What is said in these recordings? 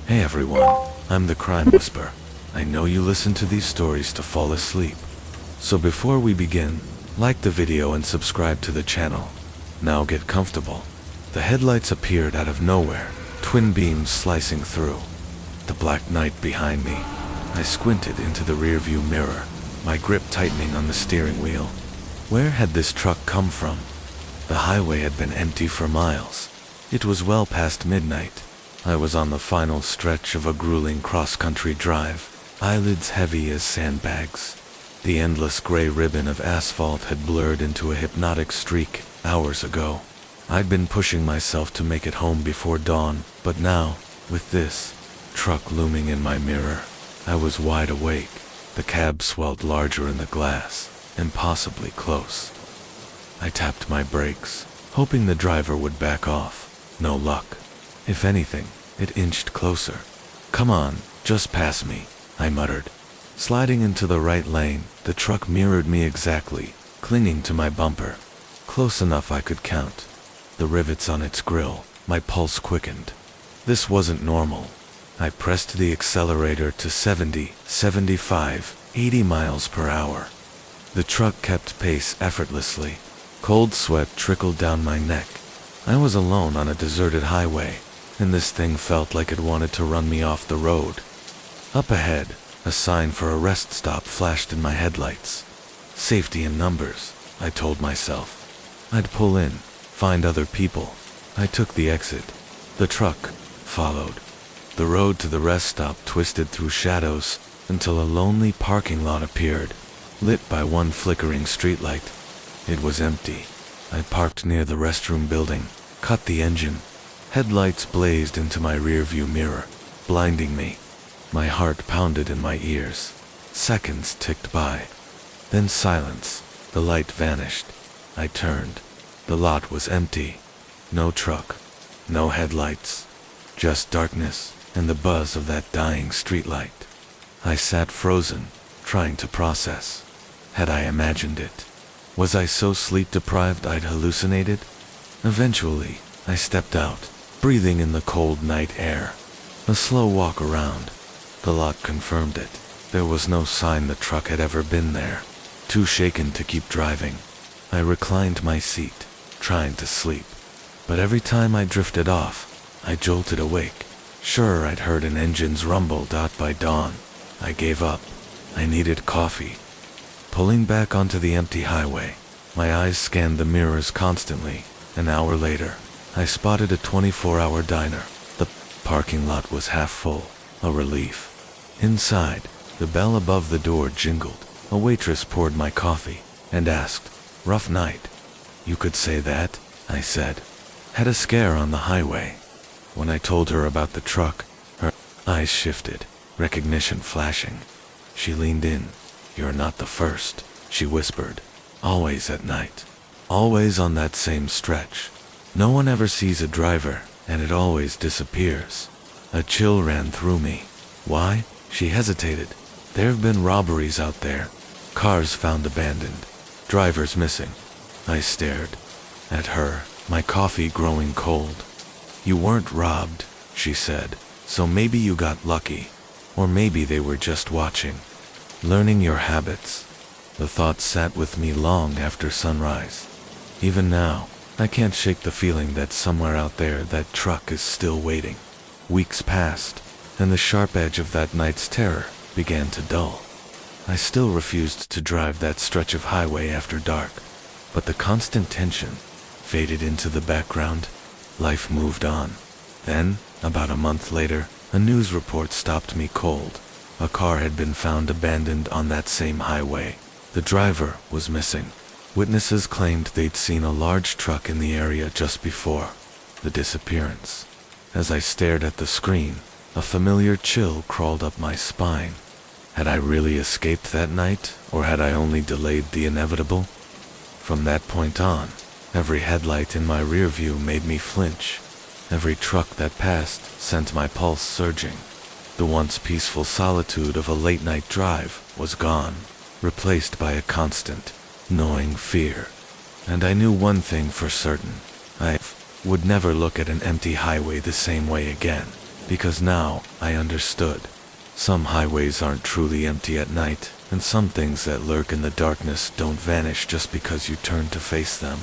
Hey everyone, I'm the Crime Whisperer. I know you listen to these stories to fall asleep. So before we begin, like the video and subscribe to the channel. Now get comfortable. The headlights appeared out of nowhere, twin beams slicing through. The black night behind me. I squinted into the rearview mirror, my grip tightening on the steering wheel. Where had this truck come from? The highway had been empty for miles. It was well past midnight. I was on the final stretch of a grueling cross-country drive, eyelids heavy as sandbags. The endless gray ribbon of asphalt had blurred into a hypnotic streak hours ago. I'd been pushing myself to make it home before dawn, but now, with this truck looming in my mirror, I was wide awake. The cab swelled larger in the glass, impossibly close. I tapped my brakes, hoping the driver would back off. No luck. If anything, it inched closer. "Come on, just pass me," I muttered. Sliding into the right lane, the truck mirrored me exactly, clinging to my bumper. Close enough I could count the rivets on its grille. My pulse quickened. This wasn't normal. I pressed the accelerator to 70, 75, 80 miles per hour. The truck kept pace effortlessly. Cold sweat trickled down my neck. I was alone on a deserted highway, and this thing felt like it wanted to run me off the road. Up ahead, a sign for a rest stop flashed in my headlights. Safety in numbers, I told myself. I'd pull in, find other people. I took the exit. The truck followed. The road to the rest stop twisted through shadows until a lonely parking lot appeared, lit by one flickering streetlight. It was empty. I parked near the restroom building, cut the engine. Headlights blazed into my rearview mirror, blinding me. My heart pounded in my ears. Seconds ticked by. Then silence. The light vanished. I turned. The lot was empty. No truck. No headlights. Just darkness and the buzz of that dying streetlight. I sat frozen, trying to process. Had I imagined it? Was I so sleep-deprived I'd hallucinated? Eventually, I stepped out, breathing in the cold night air. A slow walk around. The lot confirmed it. There was no sign the truck had ever been there. Too shaken to keep driving, I reclined my seat, trying to sleep. But every time I drifted off, I jolted awake. Sure, I'd heard an engine's rumble by dawn. I gave up. I needed coffee. Pulling back onto the empty highway, my eyes scanned the mirrors constantly. An hour later, I spotted a 24-hour diner. The parking lot was half full, a relief. Inside, the bell above the door jingled. A waitress poured my coffee and asked, "Rough night?" "You could say that," I said. "Had a scare on the highway." When I told her about the truck, her eyes shifted, recognition flashing. She leaned in. "You're not the first," she whispered. "Always at night. Always on that same stretch. No one ever sees a driver, and it always disappears." A chill ran through me. "Why?" She hesitated. "There've been robberies out there. Cars found abandoned. Drivers missing." I stared at her, my coffee growing cold. "You weren't robbed," she said. "So maybe you got lucky. Or maybe they were just watching. Learning your habits." The thought sat with me long after sunrise. Even now, I can't shake the feeling that somewhere out there that truck is still waiting. Weeks passed, and the sharp edge of that night's terror began to dull. I still refused to drive that stretch of highway after dark, but the constant tension faded into the background. Life moved on. Then, about a month later, a news report stopped me cold. A car had been found abandoned on that same highway. The driver was missing. Witnesses claimed they'd seen a large truck in the area just before the disappearance. As I stared at the screen, a familiar chill crawled up my spine. Had I really escaped that night, or had I only delayed the inevitable? From that point on, every headlight in my rear view made me flinch. Every truck that passed sent my pulse surging. The once peaceful solitude of a late-night drive was gone, replaced by a constant, gnawing fear. And I knew one thing for certain. I would never look at an empty highway the same way again, because now I understood. Some highways aren't truly empty at night, and some things that lurk in the darkness don't vanish just because you turn to face them.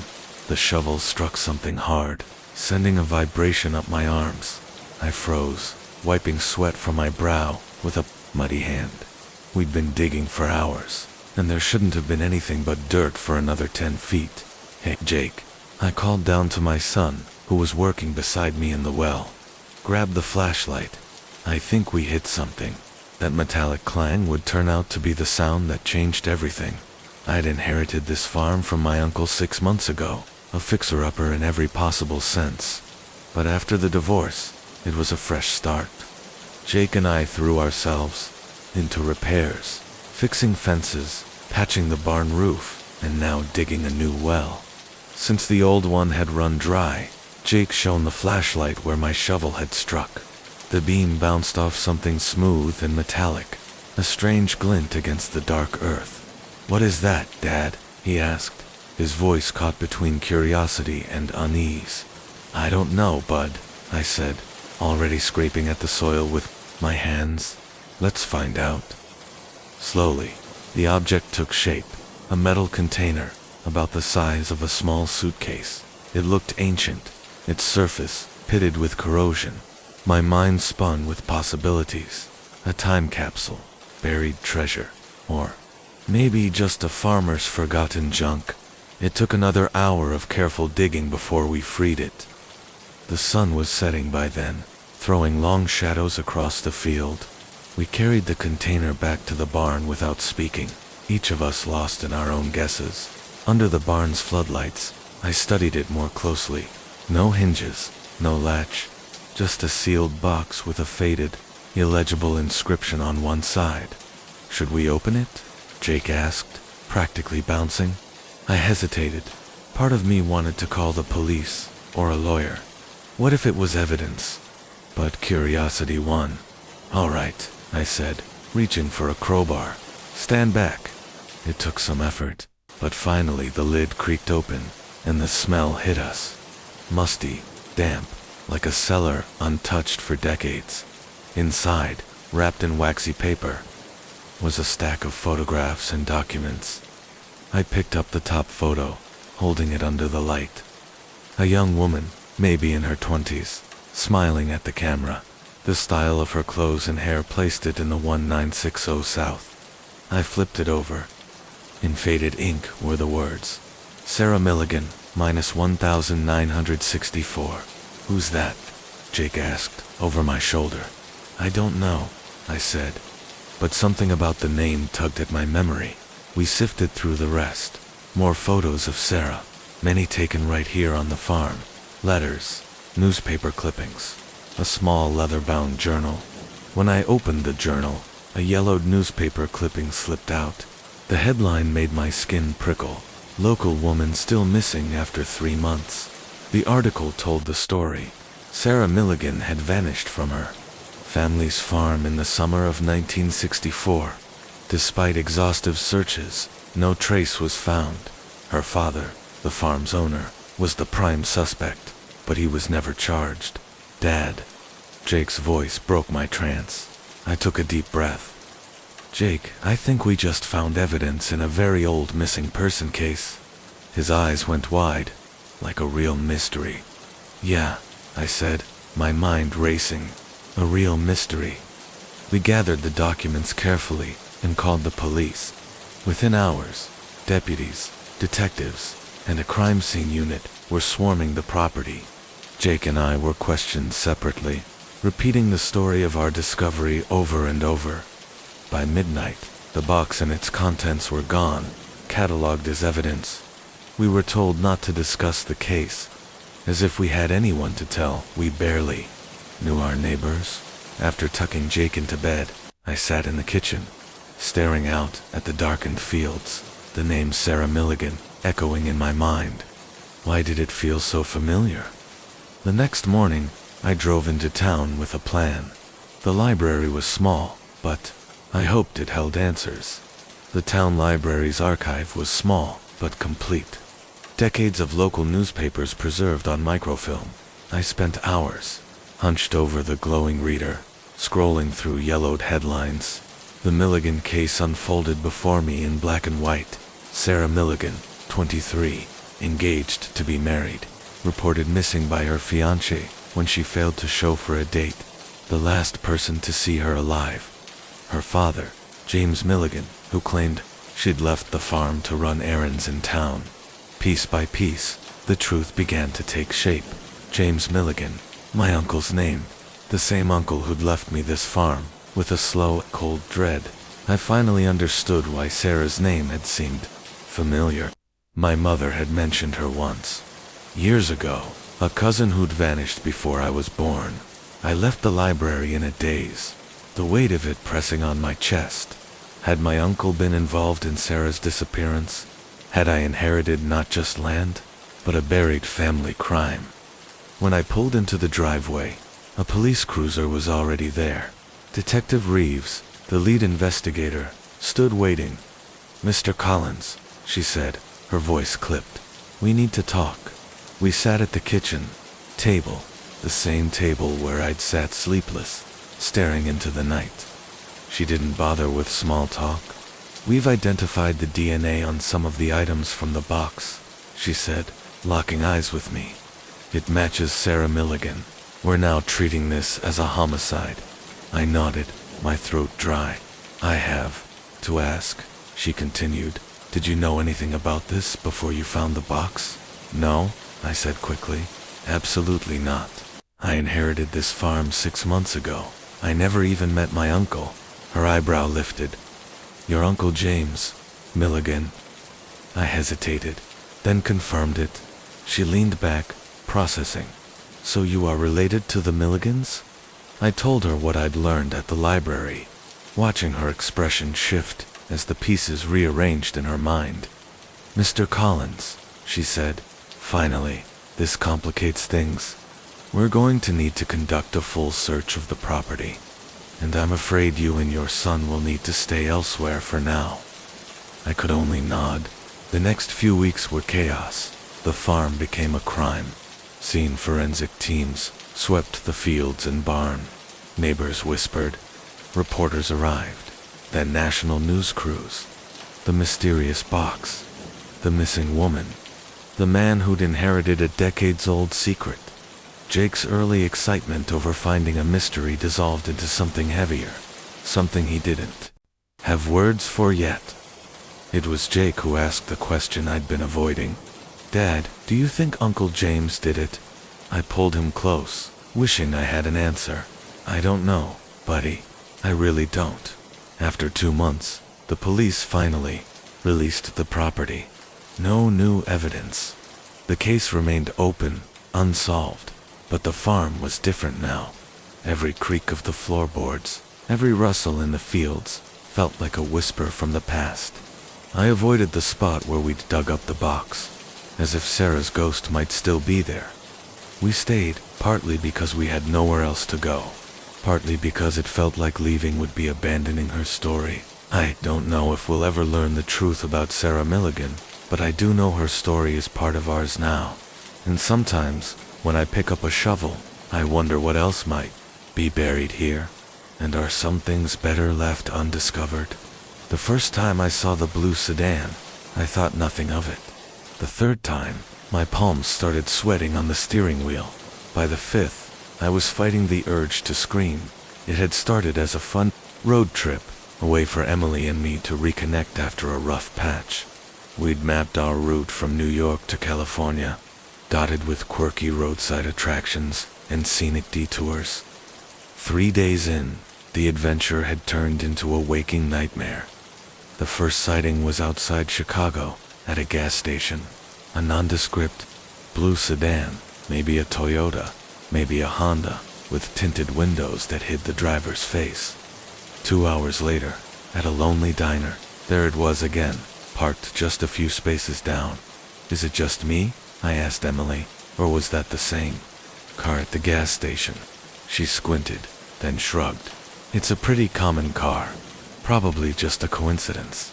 The shovel struck something hard, sending a vibration up my arms. I froze, wiping sweat from my brow with a muddy hand. We'd been digging for hours, and there shouldn't have been anything but dirt for another 10 feet. "Hey, Jake," I called down to my son, who was working beside me in the well. "Grab the flashlight. I think we hit something." That metallic clang would turn out to be the sound that changed everything. I'd inherited this farm from my uncle 6 months ago, a fixer-upper in every possible sense. But after the divorce, it was a fresh start. Jake and I threw ourselves into repairs, fixing fences, patching the barn roof, and now digging a new well. Since the old one had run dry, Jake shone the flashlight where my shovel had struck. The beam bounced off something smooth and metallic, a strange glint against the dark earth. "What is that, Dad?" he asked, his voice caught between curiosity and unease. "I don't know, Bud," I said, already scraping at the soil with my hands. "Let's find out." Slowly, the object took shape, a metal container, about the size of a small suitcase. It looked ancient, its surface pitted with corrosion. My mind spun with possibilities. A time capsule, buried treasure, or maybe just a farmer's forgotten junk. It took another hour of careful digging before we freed it. The sun was setting by then, throwing long shadows across the field. We carried the container back to the barn without speaking, each of us lost in our own guesses. Under the barn's floodlights, I studied it more closely. No hinges, no latch, just a sealed box with a faded, illegible inscription on one side. "Should we open it?" Jake asked, practically bouncing. I hesitated. Part of me wanted to call the police, or a lawyer. What if it was evidence? But curiosity won. "All right," I said, reaching for a crowbar. "Stand back." It took some effort, but finally the lid creaked open, and the smell hit us. Musty, damp, like a cellar untouched for decades. Inside, wrapped in waxy paper, was a stack of photographs and documents. I picked up the top photo, holding it under the light. A young woman, maybe in her 20s, smiling at the camera. The style of her clothes and hair placed it in the 1960 South. I flipped it over. In faded ink were the words, "Sarah Milligan, minus 1964. "Who's that?" Jake asked, over my shoulder. "I don't know," I said, but something about the name tugged at my memory. We sifted through the rest. More photos of Sarah, many taken right here on the farm. Letters, newspaper clippings, a small leather-bound journal. When I opened the journal, a yellowed newspaper clipping slipped out. The headline made my skin prickle. "Local woman still missing after 3 months." The article told the story. Sarah Milligan had vanished from her family's farm in the summer of 1964. Despite exhaustive searches, no trace was found. Her father, the farm's owner, was the prime suspect, but he was never charged. "Dad." Jake's voice broke my trance. I took a deep breath. "Jake, I think we just found evidence in a very old missing person case." His eyes went wide, like a real mystery. "Yeah," I said, my mind racing. "A real mystery." We gathered the documents carefully and called the police. Within hours, deputies, detectives, and a crime scene unit were swarming the property. Jake and I were questioned separately, repeating the story of our discovery over and over. By midnight, the box and its contents were gone, cataloged as evidence. We were told not to discuss the case, as if we had anyone to tell. We barely knew our neighbors. After tucking Jake into bed, I sat in the kitchen, staring out at the darkened fields, the name Sarah Milligan echoing in my mind. Why did it feel so familiar? The next morning, I drove into town with a plan. The library was small, but I hoped it held answers. The town library's archive was small, but complete. Decades of local newspapers preserved on microfilm. I spent hours hunched over the glowing reader, scrolling through yellowed headlines. The Milligan case unfolded before me in black and white. Sarah Milligan, 23, engaged to be married, reported missing by her fiancé when she failed to show for a date. The last person to see her alive, her father, James Milligan, who claimed she'd left the farm to run errands in town. Piece by piece, the truth began to take shape. James Milligan, my uncle's name, the same uncle who'd left me this farm. With a slow, cold dread, I finally understood why Sarah's name had seemed familiar. My mother had mentioned her once. Years ago, a cousin who'd vanished before I was born. I left the library in a daze, the weight of it pressing on my chest. Had my uncle been involved in Sarah's disappearance? Had I inherited not just land, but a buried family crime? When I pulled into the driveway, a police cruiser was already there. Detective Reeves, the lead investigator, stood waiting. "Mr. Collins," she said, her voice clipped. "We need to talk." We sat at the kitchen table, the same table where I'd sat sleepless, staring into the night. She didn't bother with small talk. "We've identified the DNA on some of the items from the box," she said, locking eyes with me. "It matches Sarah Milligan. We're now treating this as a homicide." I nodded, my throat dry. "I have to ask," she continued, "did you know anything about this before you found the box?" "No," I said quickly. "Absolutely not. I inherited this farm 6 months ago. I never even met my uncle." Her eyebrow lifted. "Your Uncle James Milligan?" I hesitated, then confirmed it. She leaned back, processing. "So you are related to the Milligans?" I told her what I'd learned at the library, watching her expression shift as the pieces rearranged in her mind. "Mr. Collins," she said, "finally, this complicates things. We're going to need to conduct a full search of the property, and I'm afraid you and your son will need to stay elsewhere for now." I could only nod. The next few weeks were chaos. The farm became a crime scene. Forensic teams swept the fields and barn. Neighbors whispered. Reporters arrived. Then national news crews. The mysterious box. The missing woman. The man who'd inherited a decades-old secret. Jake's early excitement over finding a mystery dissolved into something heavier. Something he didn't have words for yet. It was Jake who asked the question I'd been avoiding. "Dad, do you think Uncle James did it?" I pulled him close, wishing I had an answer. "I don't know, buddy. I really don't." After 2 months, the police finally released the property. No new evidence. The case remained open, unsolved, but the farm was different now. Every creak of the floorboards, every rustle in the fields, felt like a whisper from the past. I avoided the spot where we'd dug up the box, as if Sarah's ghost might still be there. We stayed, partly because we had nowhere else to go, partly because it felt like leaving would be abandoning her story. I don't know if we'll ever learn the truth about Sarah Milligan, but I do know her story is part of ours now. And sometimes, when I pick up a shovel, I wonder what else might be buried here. And are some things better left undiscovered? The first time I saw the blue sedan, I thought nothing of it. The third time, my palms started sweating on the steering wheel. By the fifth, I was fighting the urge to scream. It had started as a fun road trip, a way for Emily and me to reconnect after a rough patch. We'd mapped our route from New York to California, dotted with quirky roadside attractions and scenic detours. 3 days in, the adventure had turned into a waking nightmare. The first sighting was outside Chicago, at a gas station. A nondescript blue sedan, maybe a Toyota, maybe a Honda, with tinted windows that hid the driver's face. 2 hours later, at a lonely diner, there it was again, parked just a few spaces down. "Is it just me?" I asked Emily, "or was that the same car at the gas station?" She squinted, then shrugged. "It's a pretty common car. Probably just a coincidence."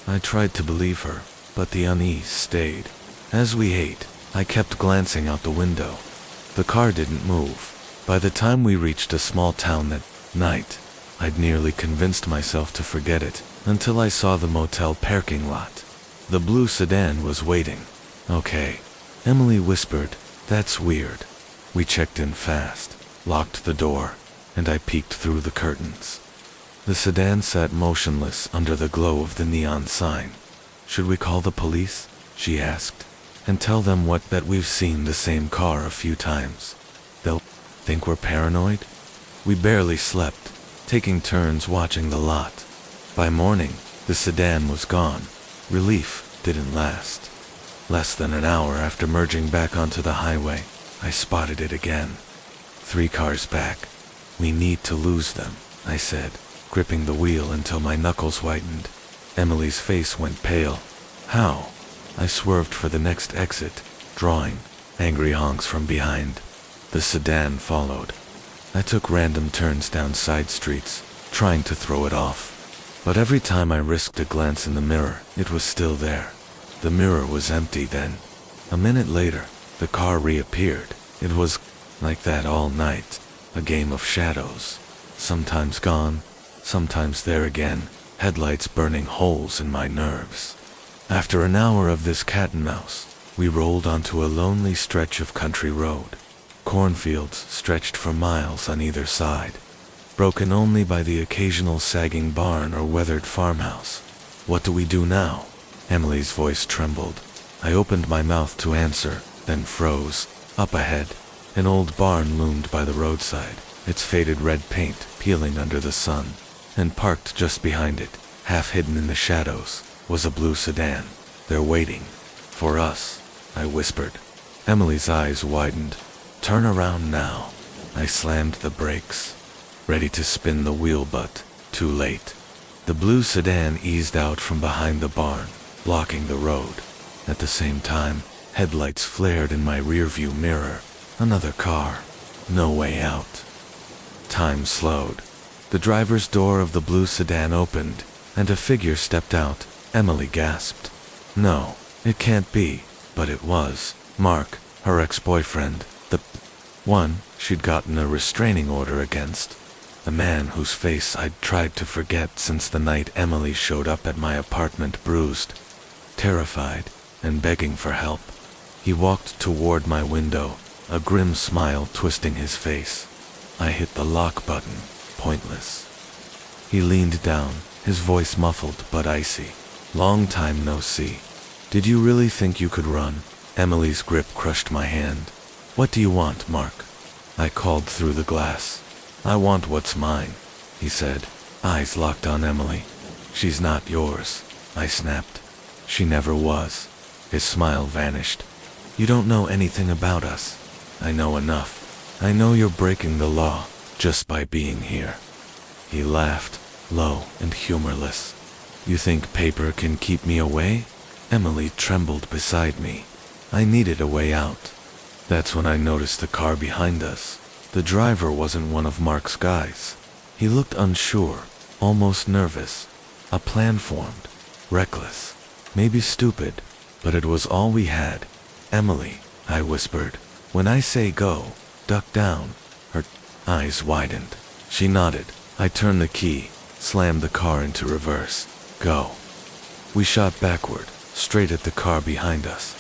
I tried to believe her, but the unease stayed. As we ate, I kept glancing out the window. The car didn't move, By the time we reached a small town that night, I'd nearly convinced myself to forget it until I saw the motel parking lot. The blue sedan was waiting. Okay, Emily whispered, "That's weird." We checked in fast, locked the door, and I peeked through the curtains. The sedan sat motionless under the glow of the neon sign. "Should we call the police?" she asked, "and tell them that we've seen the same car a few times? They'll think we're paranoid?" We barely slept, taking turns watching the lot. By morning, the sedan was gone. Relief didn't last. Less than an hour after merging back onto the highway, I spotted it again. 3 cars back. "We need to lose them," I said, gripping the wheel until my knuckles whitened. Emily's face went pale. "How?" I swerved for the next exit, drawing angry honks from behind. The sedan followed. I took random turns down side streets, trying to throw it off. But every time I risked a glance in the mirror, it was still there. The mirror was empty then. A minute later, the car reappeared. It was like that all night, a game of shadows. Sometimes gone, sometimes there again, headlights burning holes in my nerves. After an hour of this cat and mouse, we rolled onto a lonely stretch of country road. Cornfields stretched for miles on either side, broken only by the occasional sagging barn or weathered farmhouse. "What do we do now?" Emily's voice trembled. I opened my mouth to answer, then froze. Up ahead, an old barn loomed by the roadside, its faded red paint peeling under the sun, and parked just behind it, half hidden in the shadows, was a blue sedan. "They're waiting. For us," I whispered. Emily's eyes widened. "Turn around now." I slammed the brakes, ready to spin the wheel, but too late. The blue sedan eased out from behind the barn, blocking the road. At the same time, headlights flared in my rearview mirror. Another car. No way out. Time slowed. The driver's door of the blue sedan opened, and a figure stepped out. Emily gasped. No, it can't be, but it was. Mark, her ex-boyfriend, the one she'd gotten a restraining order against. The man whose face I'd tried to forget since the night Emily showed up at my apartment bruised, terrified, and begging for help. He walked toward my window, a grim smile twisting his face. I hit the lock button, pointless. He leaned down, his voice muffled but icy. "Long time no see. Did you really think you could run?" Emily's grip crushed my hand. "What do you want, Mark?" I called through the glass. "I want what's mine," he said, eyes locked on Emily. "She's not yours," I snapped. "She never was." His smile vanished. "You don't know anything about us." "I know enough. I know you're breaking the law just by being here." He laughed, low and humorless. "You think paper can keep me away?" Emily trembled beside me. I needed a way out. That's when I noticed the car behind us. The driver wasn't one of Mark's guys. He looked unsure, almost nervous. A plan formed. Reckless. Maybe stupid, but it was all we had. "Emily," I whispered. "When I say go, duck down." Her eyes widened. She nodded. I turned the key, slammed the car into reverse. "Go." We shot backward, straight at the car behind us.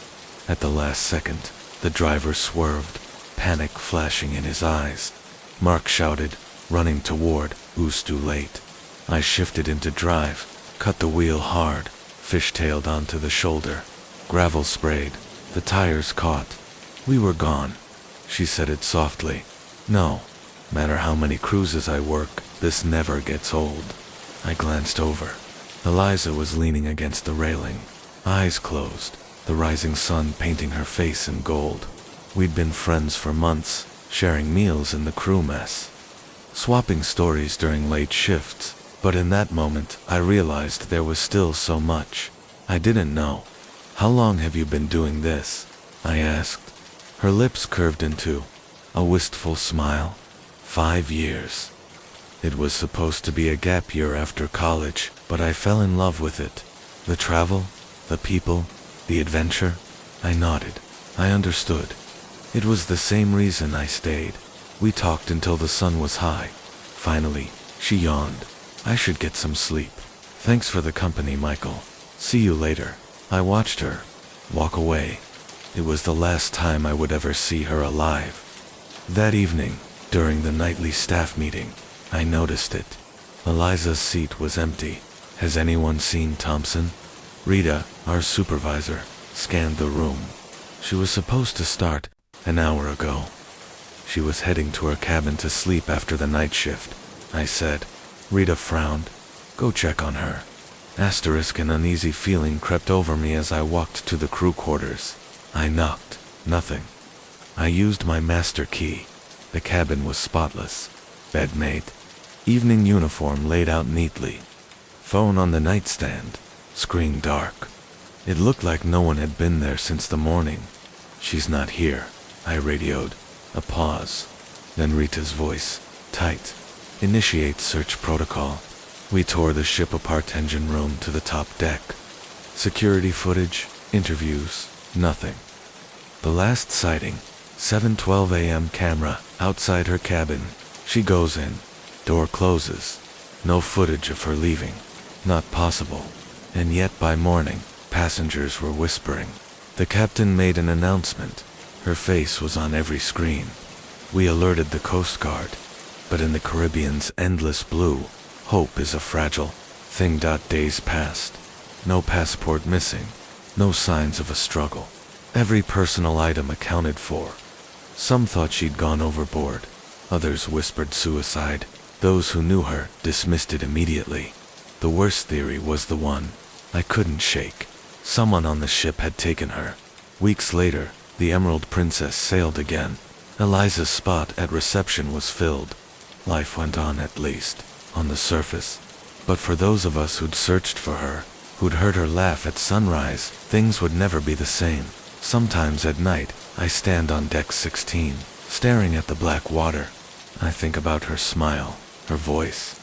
At the last second, the driver swerved, panic flashing in his eyes. Mark shouted, running toward, "Who's too late?" I shifted into drive, cut the wheel hard, fishtailed onto the shoulder. Gravel sprayed, the tires caught. We were gone. She said it softly. "No matter how many cruises I work, this never gets old." I glanced over. Eliza was leaning against the railing, eyes closed, the rising sun painting her face in gold. We'd been friends for months, sharing meals in the crew mess, swapping stories during late shifts, but in that moment I realized there was still so much I didn't know. "How long have you been doing this?" I asked. Her lips curved into a wistful smile. 5 years. It was supposed to be a gap year after college, but I fell in love with it. The travel, the people, the adventure. I nodded. I understood. It was the same reason I stayed. We talked until the sun was high. Finally, she yawned. I should get some sleep. Thanks for the company, Michael. See you later. I watched her walk away. It was the last time I would ever see her alive. That evening, during the nightly staff meeting, I noticed it. Eliza's seat was empty. Has anyone seen Thompson? Rita, our supervisor, scanned the room. She was supposed to start an hour ago. She was heading to her cabin to sleep after the night shift, I said. Rita frowned. Go check on her. An uneasy feeling crept over me as I walked to the crew quarters. I knocked. Nothing. I used my master key. The cabin was spotless. Bed made. Evening uniform laid out neatly. Phone on the nightstand. Screen dark. It looked like no one had been there since the morning. She's not here, I radioed. A pause. Then Rita's voice. Tight. Initiate search protocol. We tore the ship apart, engine room to the top deck. Security footage, interviews, nothing. The last sighting, 7:12 a.m. camera, outside her cabin. She goes in. Door closes. No footage of her leaving. Not possible. And yet by morning, passengers were whispering. The captain made an announcement. Her face was on every screen. We alerted the Coast Guard. But in the Caribbean's endless blue, hope is a fragile thing. Days passed. No passport missing. No signs of a struggle. Every personal item accounted for. Some thought she'd gone overboard. Others whispered suicide. Those who knew her dismissed it immediately. The worst theory was the one I couldn't shake. Someone on the ship had taken her. Weeks later, the Emerald Princess sailed again. Eliza's spot at reception was filled. Life went on, at least on the surface. But for those of us who'd searched for her, who'd heard her laugh at sunrise, things would never be the same. Sometimes at night, I stand on deck 16, staring at the black water. I think about her smile, her voice,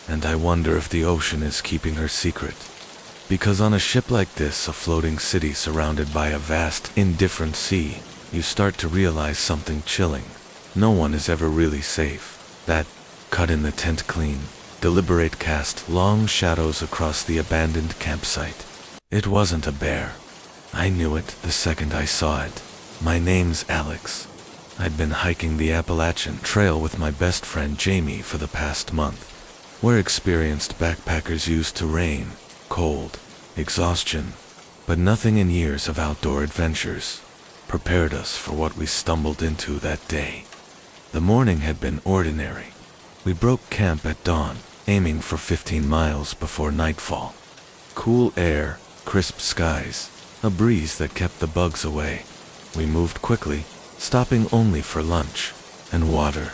and I wonder if the ocean is keeping her secret. Because on a ship like this, a floating city surrounded by a vast, indifferent sea, you start to realize something chilling. No one is ever really safe. That cut in the tent clean, deliberate cast long shadows across the abandoned campsite. It wasn't a bear. I knew it the second I saw it. My name's Alex. I'd been hiking the Appalachian Trail with my best friend Jamie for the past month. We're experienced backpackers used to rain, cold, exhaustion, but nothing in years of outdoor adventures prepared us for what we stumbled into that day. The morning had been ordinary. We broke camp at dawn, aiming for 15 miles before nightfall. Cool air, crisp skies, a breeze that kept the bugs away. We moved quickly, stopping only for lunch and water.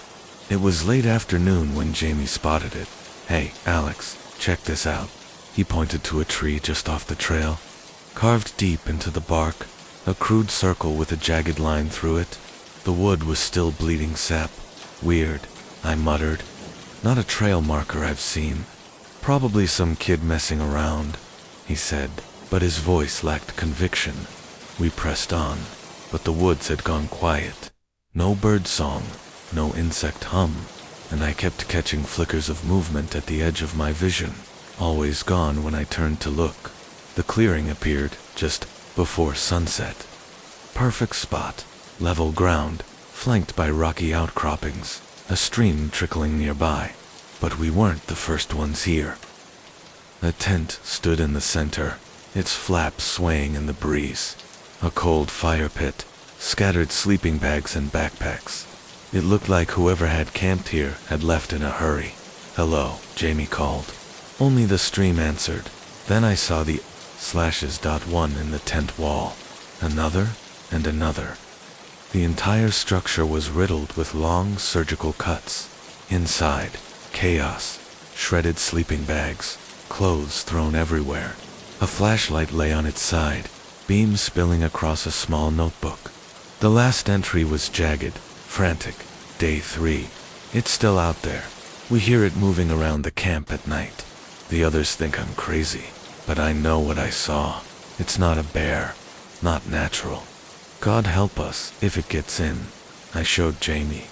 It was late afternoon when Jamie spotted it. Hey, Alex, check this out. He pointed to a tree just off the trail. Carved deep into the bark, a crude circle with a jagged line through it. The wood was still bleeding sap. Weird, I muttered. Not a trail marker I've seen. Probably some kid messing around, he said, but his voice lacked conviction. We pressed on, but the woods had gone quiet. No bird song, no insect hum, and I kept catching flickers of movement at the edge of my vision, always gone when I turned to look. The clearing appeared just before sunset. Perfect spot, level ground, flanked by rocky outcroppings, a stream trickling nearby. But we weren't the first ones here. A tent stood in the center, its flaps swaying in the breeze. A cold fire pit, scattered sleeping bags and backpacks. It looked like whoever had camped here had left in a hurry. Hello, Jamie called. Only the stream answered. Then I saw the /.1 in the tent wall. Another and another. The entire structure was riddled with long surgical cuts. Inside, chaos, shredded sleeping bags, clothes thrown everywhere. A flashlight lay on its side, beams spilling across a small notebook. The last entry was jagged, frantic. Day 3. It's still out there. We hear it moving around the camp at night. The others think I'm crazy, but I know what I saw. It's not a bear, not natural. God help us if it gets in. I showed Jamie.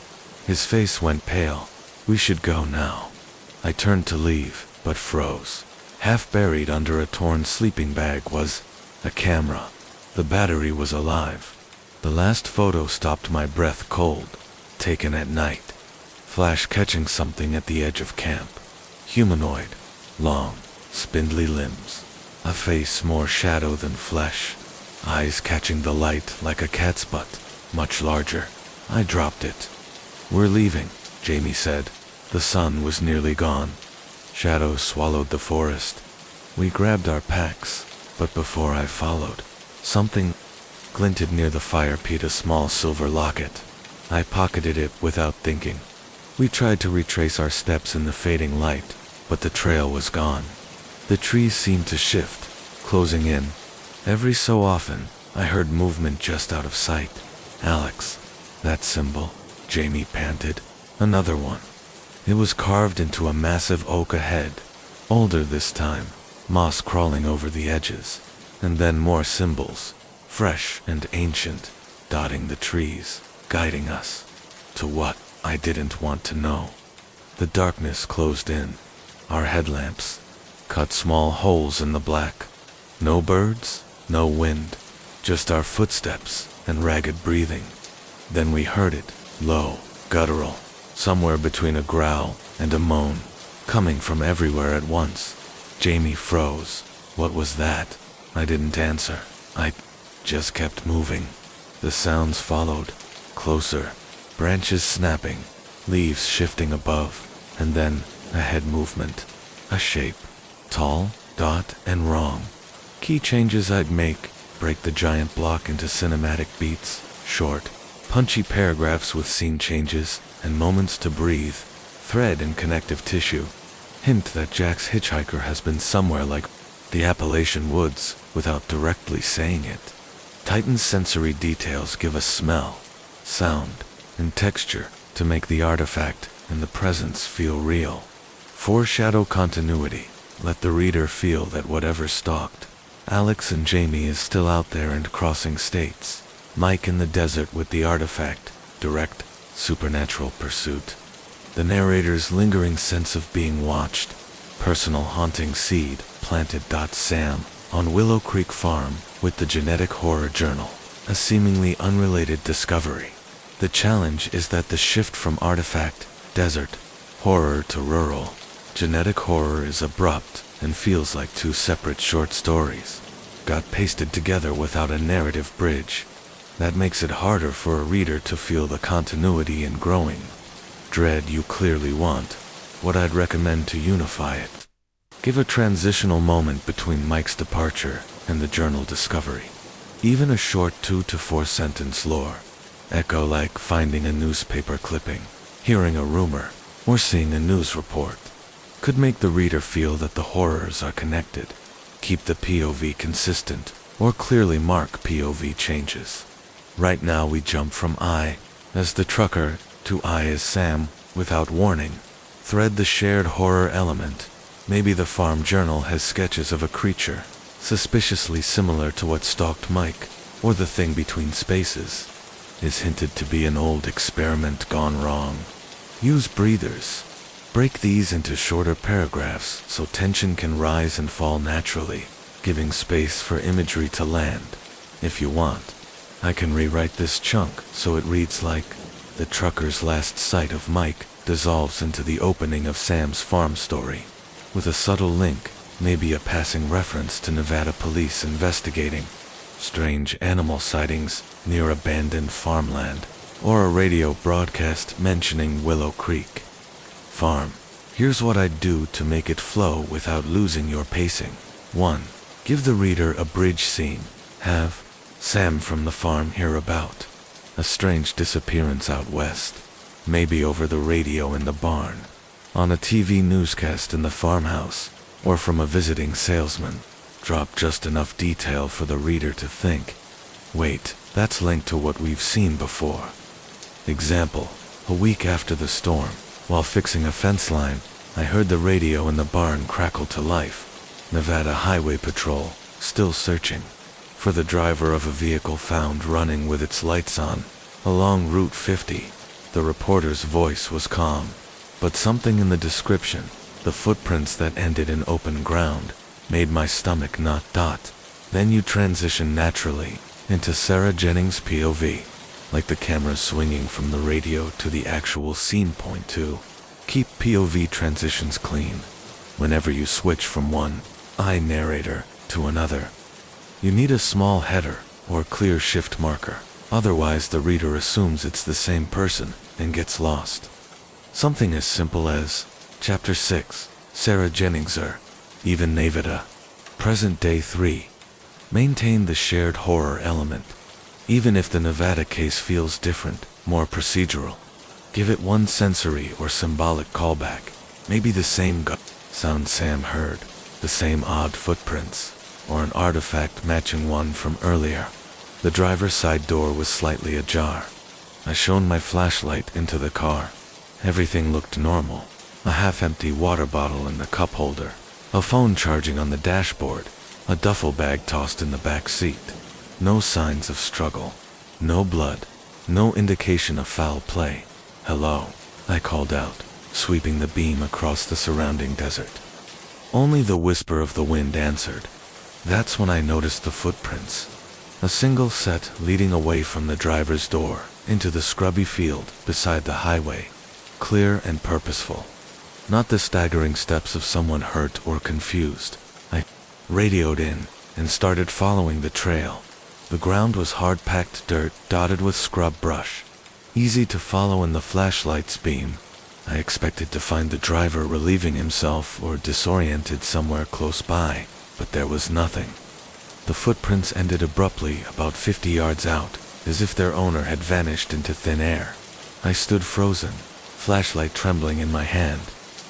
His face went pale. "We should go now." I turned to leave, but froze. Half buried under a torn sleeping bag was a camera. The battery was alive. The last photo stopped my breath cold, taken at night. Flash catching something at the edge of camp. Humanoid, long, spindly limbs. A face more shadow than flesh. Eyes catching the light like a cat's butt, much larger. I dropped it. "We're leaving," Jamie said. The sun was nearly gone. Shadows swallowed the forest. We grabbed our packs, but before I followed, something glinted near the fire pit, a small silver locket. I pocketed it without thinking. We tried to retrace our steps in the fading light, but the trail was gone. The trees seemed to shift, closing in. Every so often, I heard movement just out of sight. "Alex, that symbol," Jamie panted. "Another one." It was carved into a massive oak ahead, older this time, moss crawling over the edges, and then more symbols, fresh and ancient, dotting the trees, guiding us. To what? I didn't want to know. The darkness closed in. Our headlamps cut small holes in the black. No birds, no wind, just our footsteps and ragged breathing. Then we heard it, low, guttural, somewhere between a growl and a moan, coming from everywhere at once. Jamie froze. "What was that?" I didn't answer. I just kept moving. The sounds followed, closer, branches snapping, leaves shifting above, and then a head movement, a shape, tall, dot, and wrong. Key changes I'd make, break the giant block into cinematic beats, short, punchy paragraphs with scene changes and moments to breathe, thread and connective tissue. Hint that Jack's hitchhiker has been somewhere like the Appalachian woods without directly saying it. Tighten sensory details, give us smell, sound, and texture to make the artifact and the presence feel real. Foreshadow continuity, let the reader feel that whatever stalked Alex and Jamie is still out there and crossing states. Mike in the desert with the artifact, direct, supernatural pursuit. The narrator's lingering sense of being watched, personal haunting seed planted. Sam on Willow Creek Farm with the Genetic Horror Journal, a seemingly unrelated discovery. The challenge is that the shift from artifact, desert, horror to rural, genetic horror is abrupt and feels like two separate short stories, got pasted together without a narrative bridge. That makes it harder for a reader to feel the continuity and growing dread you clearly want. What I'd recommend to unify it. Give a transitional moment between Mike's departure and the journal discovery. Even a short 2 to 4 sentence lore. Echo like finding a newspaper clipping, hearing a rumor, or seeing a news report. Could make the reader feel that the horrors are connected. Keep the POV consistent, or clearly mark POV changes. Right now we jump from I, as the trucker, to I as Sam, without warning. Thread the shared horror element. Maybe the farm journal has sketches of a creature, suspiciously similar to what stalked Mike, or the thing between spaces is hinted to be an old experiment gone wrong. Use breathers. Break these into shorter paragraphs so tension can rise and fall naturally, giving space for imagery to land. If you want, I can rewrite this chunk so it reads like, the trucker's last sight of Mike dissolves into the opening of Sam's farm story, with a subtle link, maybe a passing reference to Nevada police investigating strange animal sightings near abandoned farmland, or a radio broadcast mentioning Willow Creek Farm. Here's what I'd do to make it flow without losing your pacing. 1. Give the reader a bridge scene. Have Sam from the farm hear about a strange disappearance out west, maybe over the radio in the barn, on a TV newscast in the farmhouse, or from a visiting salesman. Drop just enough detail for the reader to think, wait, that's linked to what we've seen before. Example, a week after the storm, while fixing a fence line, I heard the radio in the barn crackle to life. Nevada Highway Patrol, still searching for the driver of a vehicle found running with its lights on along Route 50. The reporter's voice was calm, but something in the description, the footprints that ended in open ground, made my stomach knot. Then you transition naturally into Sarah Jennings' POV, like the camera swinging from the radio to the actual scene point too. Keep POV transitions clean whenever you switch from one eye narrator to another. You need a small header or clear shift marker, otherwise the reader assumes it's the same person and gets lost. Something as simple as Chapter 6, Sarah Jenningser, even Nevada. Present Day 3. Maintain the shared horror element. Even if the Nevada case feels different, more procedural, give it one sensory or symbolic callback. Maybe the same sound Sam heard, the same odd footprints, or an artifact matching one from earlier. The driver's side door was slightly ajar. I shone my flashlight into the car. Everything looked normal. A half-empty water bottle in the cup holder, a phone charging on the dashboard, a duffel bag tossed in the back seat. No signs of struggle, no blood, no indication of foul play. "Hello," I called out, sweeping the beam across the surrounding desert. Only the whisper of the wind answered. That's when I noticed the footprints. A single set leading away from the driver's door into the scrubby field beside the highway, clear and purposeful. Not the staggering steps of someone hurt or confused. I radioed in and started following the trail. The ground was hard-packed dirt dotted with scrub brush, easy to follow in the flashlight's beam. I expected to find the driver relieving himself or disoriented somewhere close by, but there was nothing. The footprints ended abruptly about 50 yards out, as if their owner had vanished into thin air. I stood frozen, flashlight trembling in my hand.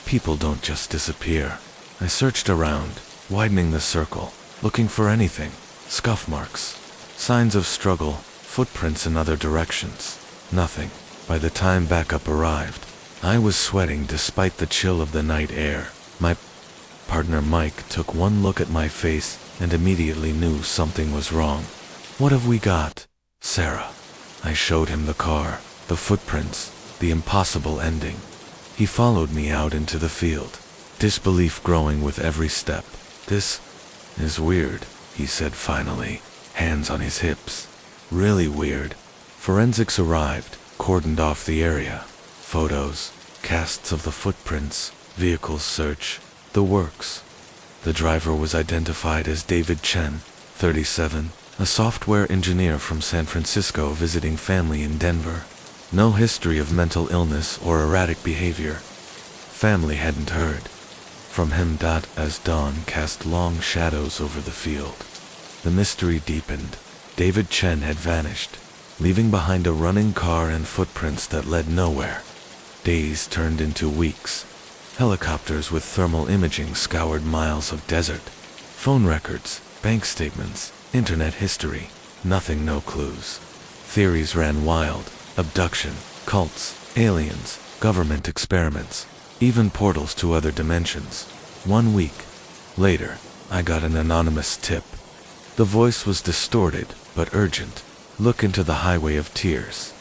People don't just disappear. I searched around, widening the circle, looking for anything. Scuff marks, signs of struggle, footprints in other directions. Nothing. By the time backup arrived, I was sweating despite the chill of the night air. My partner Mike took one look at my face and immediately knew something was wrong. "What have we got, Sarah?" I showed him the car, the footprints, the impossible ending. He followed me out into the field, disbelief growing with every step. "This is weird," he said finally, hands on his hips. "Really weird." Forensics arrived, cordoned off the area. Photos, casts of the footprints, vehicles search, the works. The driver was identified as David Chen, 37, a software engineer from San Francisco visiting family in Denver. No history of mental illness or erratic behavior. Family hadn't heard from him. As dawn cast long shadows over the field, the mystery deepened. David Chen had vanished, leaving behind a running car and footprints that led nowhere. Days turned into weeks. Helicopters with thermal imaging scoured miles of desert. Phone records, bank statements, internet history. Nothing, no clues. Theories ran wild. Abduction, cults, aliens, government experiments, even portals to other dimensions. 1 week later, I got an anonymous tip. The voice was distorted, but urgent. "Look into the highway of tears."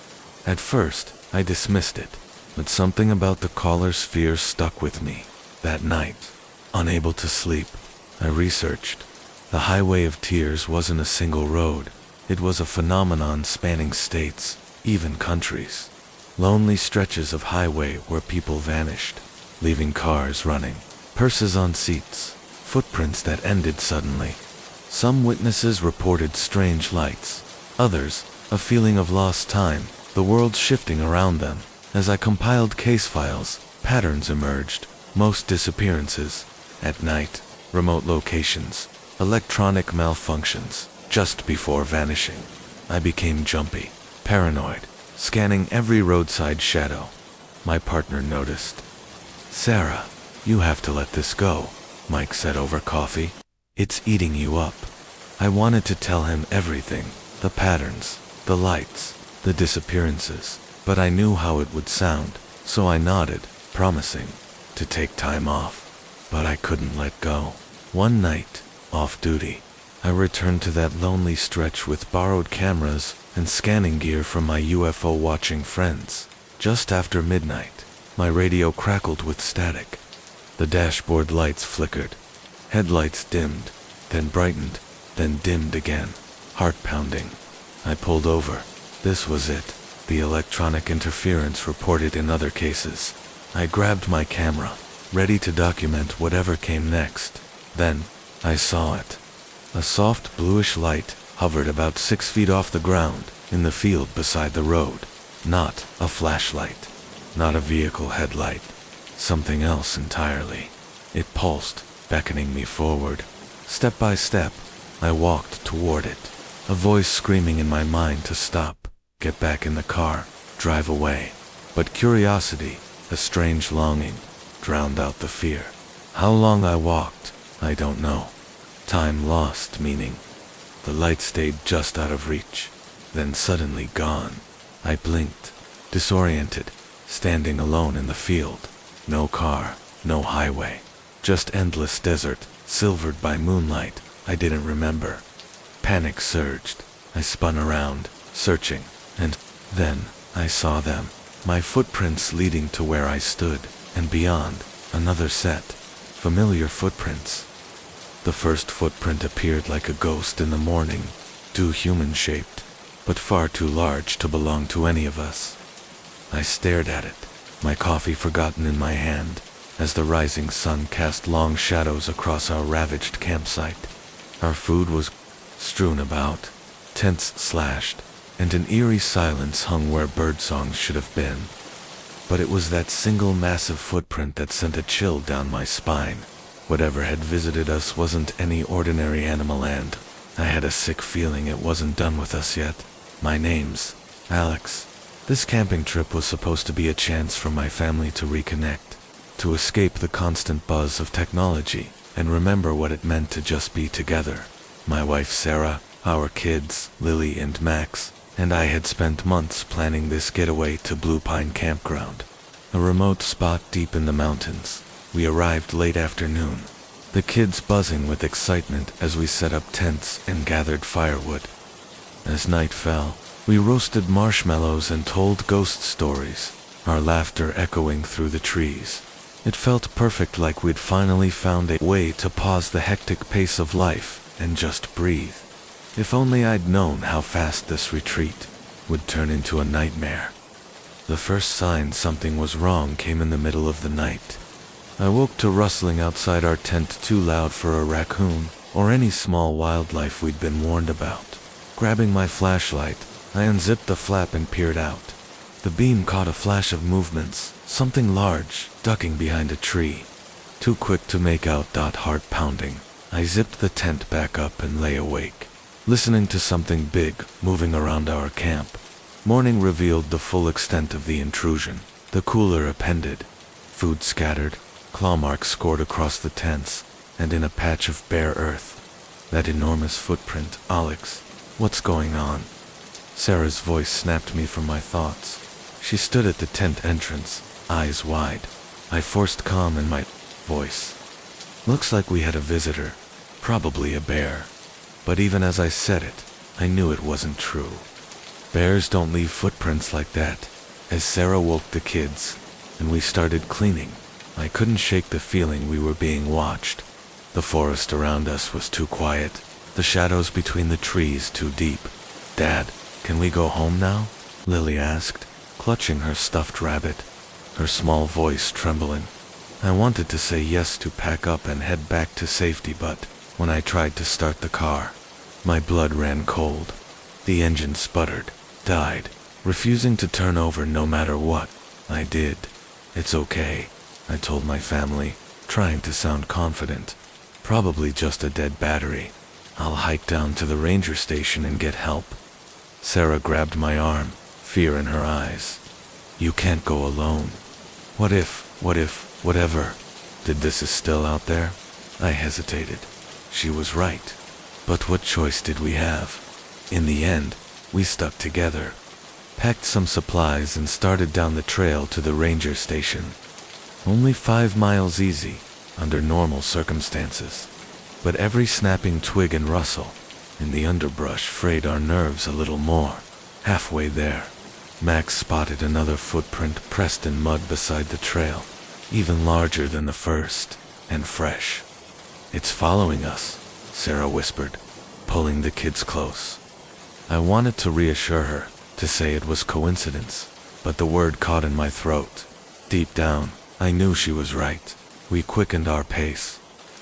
At first, I dismissed it, but something about the caller's fears stuck with me. That night, unable to sleep, I researched. The highway of tears wasn't a single road. It was a phenomenon spanning states, even countries. Lonely stretches of highway where people vanished, leaving cars running, purses on seats, footprints that ended suddenly. Some witnesses reported strange lights, others, a feeling of lost time, the world shifting around them. As I compiled case files, patterns emerged. Most disappearances at night, remote locations, electronic malfunctions, just before vanishing. I became jumpy, paranoid, scanning every roadside shadow. My partner noticed. "Sarah, you have to let this go," Mike said over coffee. "It's eating you up." I wanted to tell him everything, the patterns, the lights, the disappearances, but I knew how it would sound, so I nodded, promising to take time off. But I couldn't let go. One night, off duty, I returned to that lonely stretch with borrowed cameras and scanning gear from my UFO watching friends. Just after midnight, my radio crackled with static. The dashboard lights flickered. Headlights dimmed, then brightened, then dimmed again. Heart pounding. I pulled over. This was it. The electronic interference reported in other cases. I grabbed my camera, ready to document whatever came next. Then, I saw it. A soft bluish light hovered about 6 feet off the ground, in the field beside the road. Not a flashlight. Not a vehicle headlight. Something else entirely. It pulsed, beckoning me forward. Step by step, I walked toward it. A voice screaming in my mind to stop, get back in the car, drive away. But curiosity, a strange longing, drowned out the fear. How long I walked, I don't know. Time lost meaning. The light stayed just out of reach, then suddenly gone. I blinked, disoriented, standing alone in the field. No car, no highway, just endless desert, silvered by moonlight I didn't remember. Panic surged. I spun around, searching, and then I saw them. My footprints leading to where I stood, and beyond, another set. Familiar footprints. The first footprint appeared like a ghost in the morning, too human-shaped, but far too large to belong to any of us. I stared at it, my coffee forgotten in my hand, as the rising sun cast long shadows across our ravaged campsite. Our food was strewn about, tents slashed, and an eerie silence hung where birdsong should have been. But it was that single massive footprint that sent a chill down my spine. Whatever had visited us wasn't any ordinary animal, and I had a sick feeling it wasn't done with us yet. My name's Alex. This camping trip was supposed to be a chance for my family to reconnect, to escape the constant buzz of technology, and remember what it meant to just be together. My wife Sarah, our kids, Lily and Max, and I had spent months planning this getaway to Blue Pine Campground, a remote spot deep in the mountains. We arrived late afternoon, the kids buzzing with excitement as we set up tents and gathered firewood. As night fell, we roasted marshmallows and told ghost stories, our laughter echoing through the trees. It felt perfect, like we'd finally found a way to pause the hectic pace of life and just breathe. If only I'd known how fast this retreat would turn into a nightmare. The first sign something was wrong came in the middle of the night. I woke to rustling outside our tent, too loud for a raccoon or any small wildlife we'd been warned about. Grabbing my flashlight, I unzipped the flap and peered out. The beam caught a flash of movements, something large, ducking behind a tree. Too quick to make out. Heart pounding. I zipped the tent back up and lay awake, listening to something big moving around our camp. Morning revealed the full extent of the intrusion. The cooler appended, food scattered, claw marks scored across the tents, and in a patch of bare earth. That enormous footprint. Alex, what's going on? Sarah's voice snapped me from my thoughts. She stood at the tent entrance, eyes wide. I forced calm in my voice. Looks like we had a visitor, probably a bear. But even as I said it, I knew it wasn't true. Bears don't leave footprints like that. As Sarah woke the kids, and we started cleaning, I couldn't shake the feeling we were being watched. The forest around us was too quiet, the shadows between the trees too deep. Dad, can we go home now? Lily asked, clutching her stuffed rabbit, her small voice trembling. I wanted to say yes, to pack up and head back to safety, but when I tried to start the car, my blood ran cold. The engine sputtered, died, refusing to turn over no matter what I did. It's okay, I told my family, trying to sound confident. Probably just a dead battery. I'll hike down to the ranger station and get help. Sarah grabbed my arm, fear in her eyes. You can't go alone. What if, whatever, did this is still out there? I hesitated. She was right. But what choice did we have? In the end, we stuck together, packed some supplies and started down the trail to the ranger station. Only 5 miles easy, under normal circumstances. But every snapping twig and rustle in the underbrush frayed our nerves a little more. Halfway there, Max spotted another footprint pressed in mud beside the trail, even larger than the first, and fresh. "It's following us," Sarah whispered, pulling the kids close. I wanted to reassure her, to say it was coincidence, but the word caught in my throat. Deep down, I knew she was right. We quickened our pace,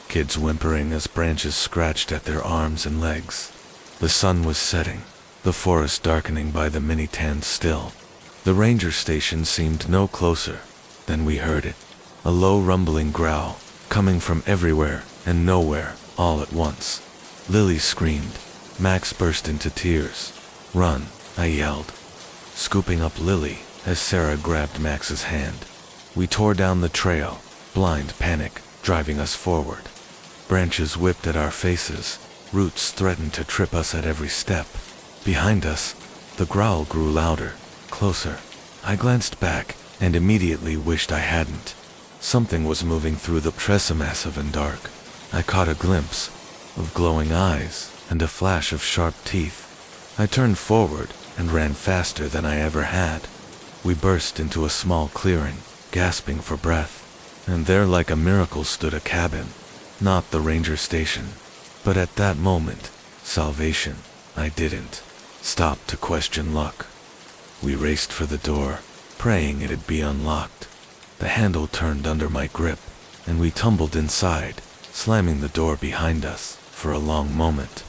kids whimpering as branches scratched at their arms and legs. The sun was setting, the forest darkening by the mini-tan still. The ranger station seemed no closer than we heard it. A low rumbling growl, coming from everywhere and nowhere, all at once. Lily screamed. Max burst into tears. "Run," I yelled, scooping up Lily as Sarah grabbed Max's hand. We tore down the trail, blind panic driving us forward. Branches whipped at our faces, roots threatened to trip us at every step. Behind us, the growl grew louder, closer. I glanced back and immediately wished I hadn't. Something was moving through the massive and dark. I caught a glimpse of glowing eyes and a flash of sharp teeth. I turned forward and ran faster than I ever had. We burst into a small clearing, gasping for breath, and there like a miracle stood a cabin. Not the ranger station, but at that moment, salvation. I didn't stop to question luck. We raced for the door, praying it'd be unlocked. The handle turned under my grip, and we tumbled inside, slamming the door behind us. For a long moment,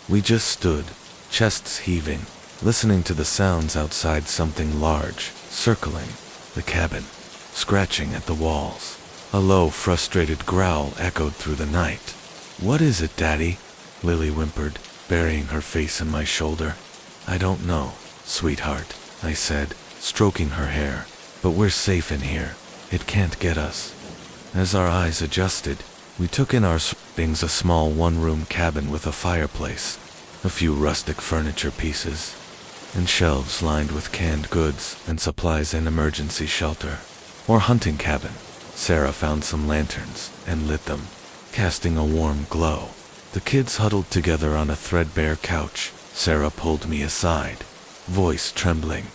we just stood, chests heaving, listening to the sounds outside. Something large, circling the cabin, scratching at the walls. A low, frustrated growl echoed through the night. "What is it, Daddy?" Lily whimpered, burying her face in my shoulder. "I don't know, sweetheart," I said, stroking her hair. "But we're safe in here. It can't get us." As our eyes adjusted, we took in our surroundings: a small one-room cabin with a fireplace, a few rustic furniture pieces, and shelves lined with canned goods and supplies. An emergency shelter, or hunting cabin. Sarah found some lanterns and lit them, casting a warm glow. The kids huddled together on a threadbare couch. Sarah pulled me aside, voice trembling.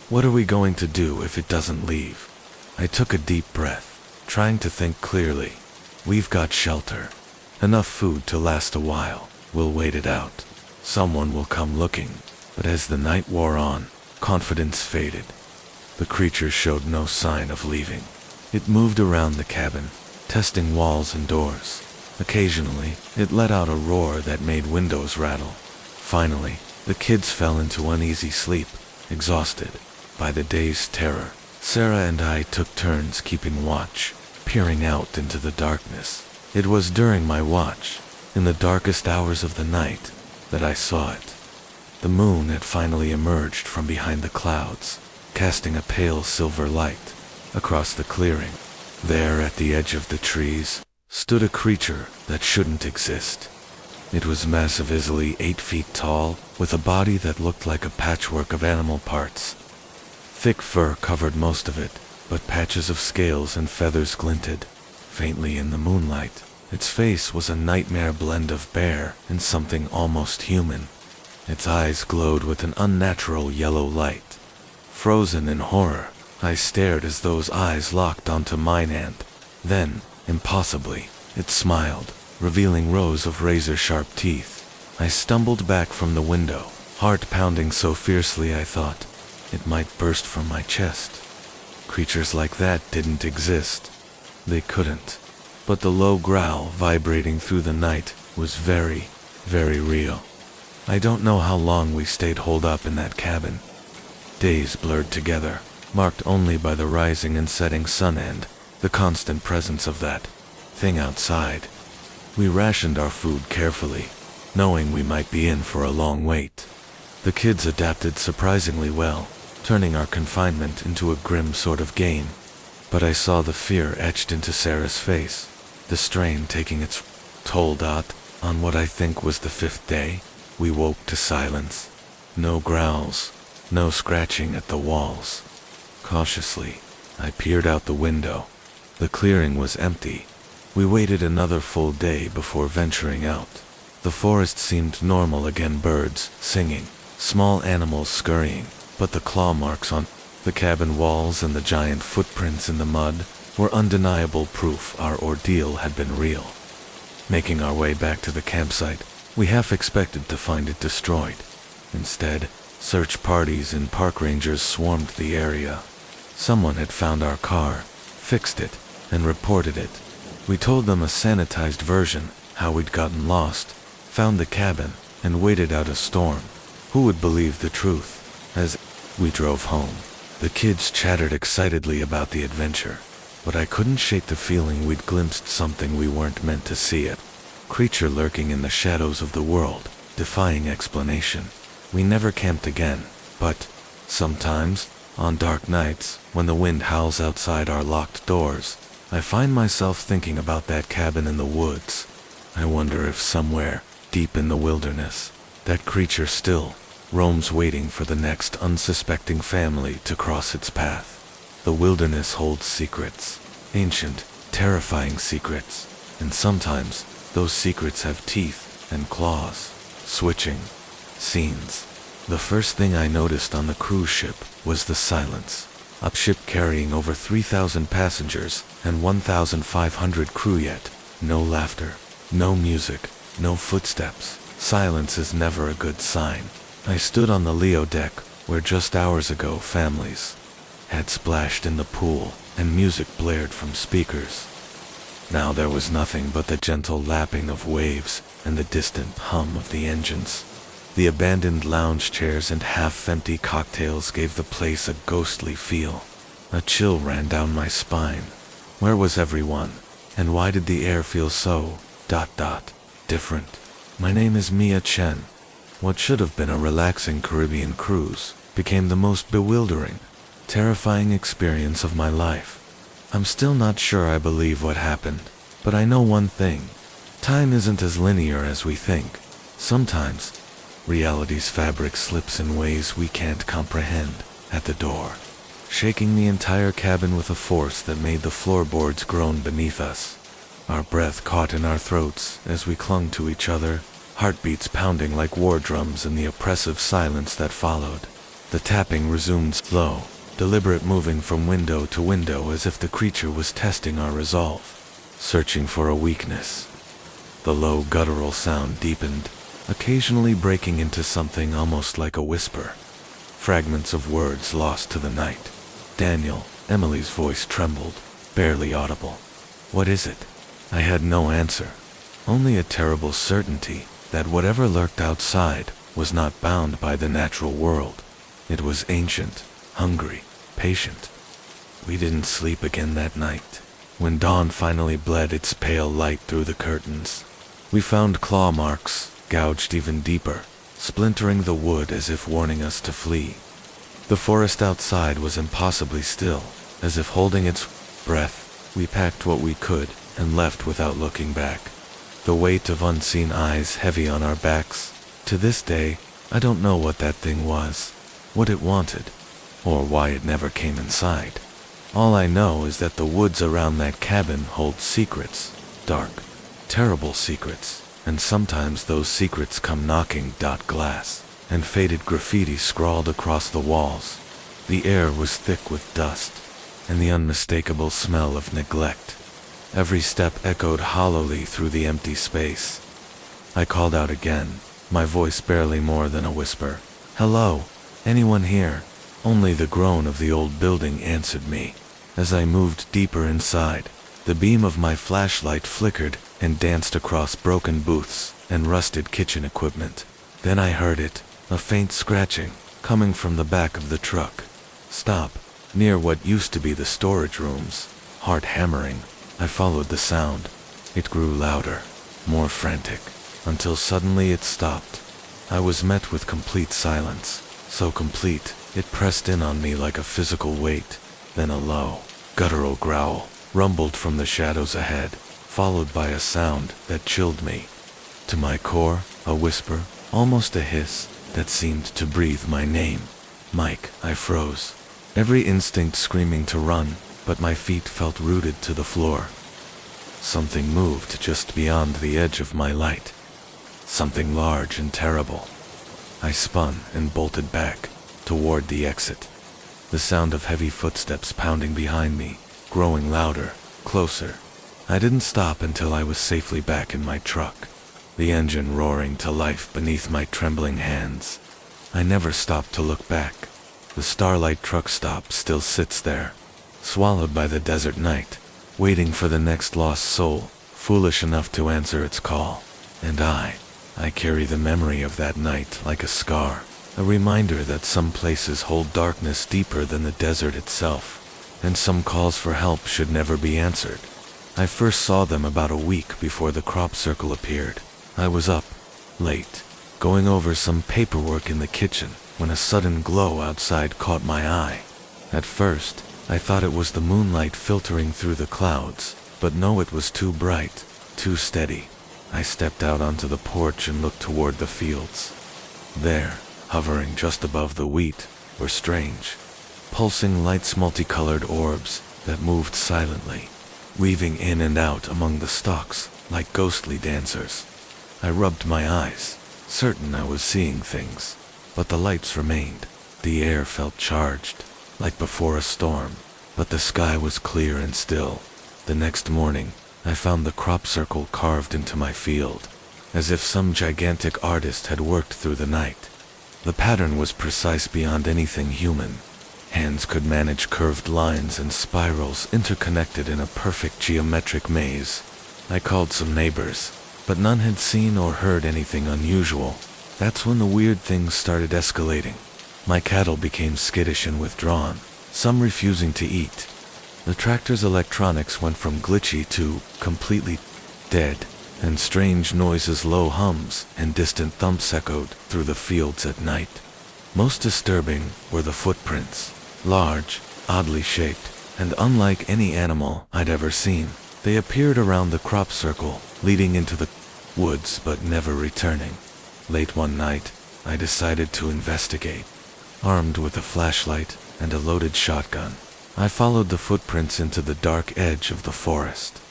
"What are we going to do if it doesn't leave?" I took a deep breath, trying to think clearly. "We've got shelter, enough food to last a while. We'll wait it out. Someone will come looking." But as the night wore on, confidence faded. The creature showed no sign of leaving. It moved around the cabin, testing walls and doors. Occasionally, it let out a roar that made windows rattle. Finally, the kids fell into uneasy sleep, exhausted by the day's terror. Sarah and I took turns keeping watch, peering out into the darkness. It was during my watch, in the darkest hours of the night, that I saw it. The moon had finally emerged from behind the clouds, casting a pale silver light across the clearing. There, at the edge of the trees, stood a creature that shouldn't exist. It was massive, easily 8 feet tall, with a body that looked like a patchwork of animal parts. Thick fur covered most of it, but patches of scales and feathers glinted faintly in the moonlight. Its face was a nightmare blend of bear and something almost human. Its eyes glowed with an unnatural yellow light. Frozen in horror, I stared as those eyes locked onto mine, and then, impossibly, it smiled, revealing rows of razor-sharp teeth. I stumbled back from the window, heart pounding so fiercely I thought it might burst from my chest. Creatures like that didn't exist. They couldn't. But the low growl vibrating through the night was very, very real. I don't know how long we stayed holed up in that cabin. Days blurred together, marked only by the rising and setting sun and the constant presence of that thing outside. We rationed our food carefully, knowing we might be in for a long wait. The kids adapted surprisingly well, turning our confinement into a grim sort of game. But I saw the fear etched into Sarah's face, the strain taking its toll. On what I think was the 5th day, we woke to silence. No growls, no scratching at the walls. Cautiously, I peered out the window. The clearing was empty. We waited another full day before venturing out. The forest seemed normal again, birds singing, small animals scurrying, but the claw marks on the cabin walls and the giant footprints in the mud were undeniable proof our ordeal had been real. Making our way back to the campsite, we half expected to find it destroyed. Instead, search parties and park rangers swarmed the area. Someone had found our car, fixed it, and reported it. We told them a sanitized version, how we'd gotten lost, found the cabin, and waited out a storm. Who would believe the truth? As we drove home, the kids chattered excitedly about the adventure, but I couldn't shake the feeling we'd glimpsed something we weren't meant to see. A creature lurking in the shadows of the world, defying explanation. We never camped again, but sometimes, on dark nights, when the wind howls outside our locked doors, I find myself thinking about that cabin in the woods. I wonder if somewhere, deep in the wilderness, that creature still roams waiting for the next unsuspecting family to cross its path. The wilderness holds secrets, ancient, terrifying secrets, and sometimes those secrets have teeth and claws. Switching scenes. The first thing I noticed on the cruise ship was the silence. A ship carrying over 3,000 passengers and 1,500 crew, yet no laughter, no music, no footsteps. Silence is never a good sign. I stood on the Leo deck, where just hours ago families had splashed in the pool and music blared from speakers. Now there was nothing but the gentle lapping of waves and the distant hum of the engines. The abandoned lounge chairs and half-empty cocktails gave the place a ghostly feel. A chill ran down my spine. Where was everyone? And why did the air feel so, different? My name is Mia Chen. What should have been a relaxing Caribbean cruise became the most bewildering, terrifying experience of my life. I'm still not sure I believe what happened, but I know one thing. Time isn't as linear as we think. Sometimes, reality's fabric slips in ways we can't comprehend. At the door, shaking the entire cabin with a force that made the floorboards groan beneath us. Our breath caught in our throats as we clung to each other, heartbeats pounding like war drums in the oppressive silence that followed. The tapping resumed slow, deliberate, moving from window to window as if the creature was testing our resolve, searching for a weakness. The low guttural sound deepened, occasionally breaking into something almost like a whisper. Fragments of words lost to the night. Daniel, Emily's voice trembled, barely audible. What is it? I had no answer, only a terrible certainty that whatever lurked outside was not bound by the natural world. It was ancient, hungry, patient. We didn't sleep again that night. When dawn finally bled its pale light through the curtains, we found claw marks, gouged even deeper, splintering the wood as if warning us to flee. The forest outside was impossibly still, as if holding its breath. We packed what we could and left without looking back, the weight of unseen eyes heavy on our backs. To this day, I don't know what that thing was, what it wanted, or why it never came inside. All I know is that the woods around that cabin hold secrets, dark, terrible secrets, and sometimes those secrets come knocking. Glass and faded graffiti scrawled across the walls. The air was thick with dust, and the unmistakable smell of neglect. Every step echoed hollowly through the empty space. I called out again, my voice barely more than a whisper. Hello, anyone here? Only the groan of the old building answered me. As I moved deeper inside, the beam of my flashlight flickered and danced across broken booths and rusted kitchen equipment. Then I heard it, a faint scratching, coming from the back of the truck. Stop, near what used to be the storage rooms. Heart hammering, I followed the sound. It grew louder, more frantic, until suddenly it stopped. I was met with complete silence, so complete, it pressed in on me like a physical weight. Then a low, guttural growl rumbled from the shadows ahead, followed by a sound that chilled me to my core, a whisper, almost a hiss, that seemed to breathe my name. Mike. I froze, every instinct screaming to run, but my feet felt rooted to the floor. Something moved just beyond the edge of my light. Something large and terrible. I spun and bolted back, toward the exit. The sound of heavy footsteps pounding behind me, growing louder, closer. I didn't stop until I was safely back in my truck, the engine roaring to life beneath my trembling hands. I never stopped to look back. The Starlight truck stop still sits there, swallowed by the desert night, waiting for the next lost soul, foolish enough to answer its call. And I carry the memory of that night like a scar, a reminder that some places hold darkness deeper than the desert itself, and some calls for help should never be answered. I first saw them about a week before the crop circle appeared. I was up, late, going over some paperwork in the kitchen, when a sudden glow outside caught my eye. At first, I thought it was the moonlight filtering through the clouds, but no, it was too bright, too steady. I stepped out onto the porch and looked toward the fields. There, hovering just above the wheat, were strange, pulsing lights, multicolored orbs that moved silently, weaving in and out among the stalks like ghostly dancers. I rubbed my eyes, certain I was seeing things, but the lights remained. The air felt charged, like before a storm, but the sky was clear and still. The next morning, I found the crop circle carved into my field, as if some gigantic artist had worked through the night. The pattern was precise beyond anything human. Hands could manage curved lines and spirals interconnected in a perfect geometric maze. I called some neighbors, but none had seen or heard anything unusual. That's when the weird things started escalating. My cattle became skittish and withdrawn, some refusing to eat. The tractor's electronics went from glitchy to completely dead, and strange noises, low hums, and distant thumps echoed through the fields at night. Most disturbing were the footprints, large, oddly shaped, and unlike any animal I'd ever seen. They appeared around the crop circle, leading into the woods but never returning. Late one night, I decided to investigate. Armed with a flashlight and a loaded shotgun, I followed the footprints into the dark edge of the forest.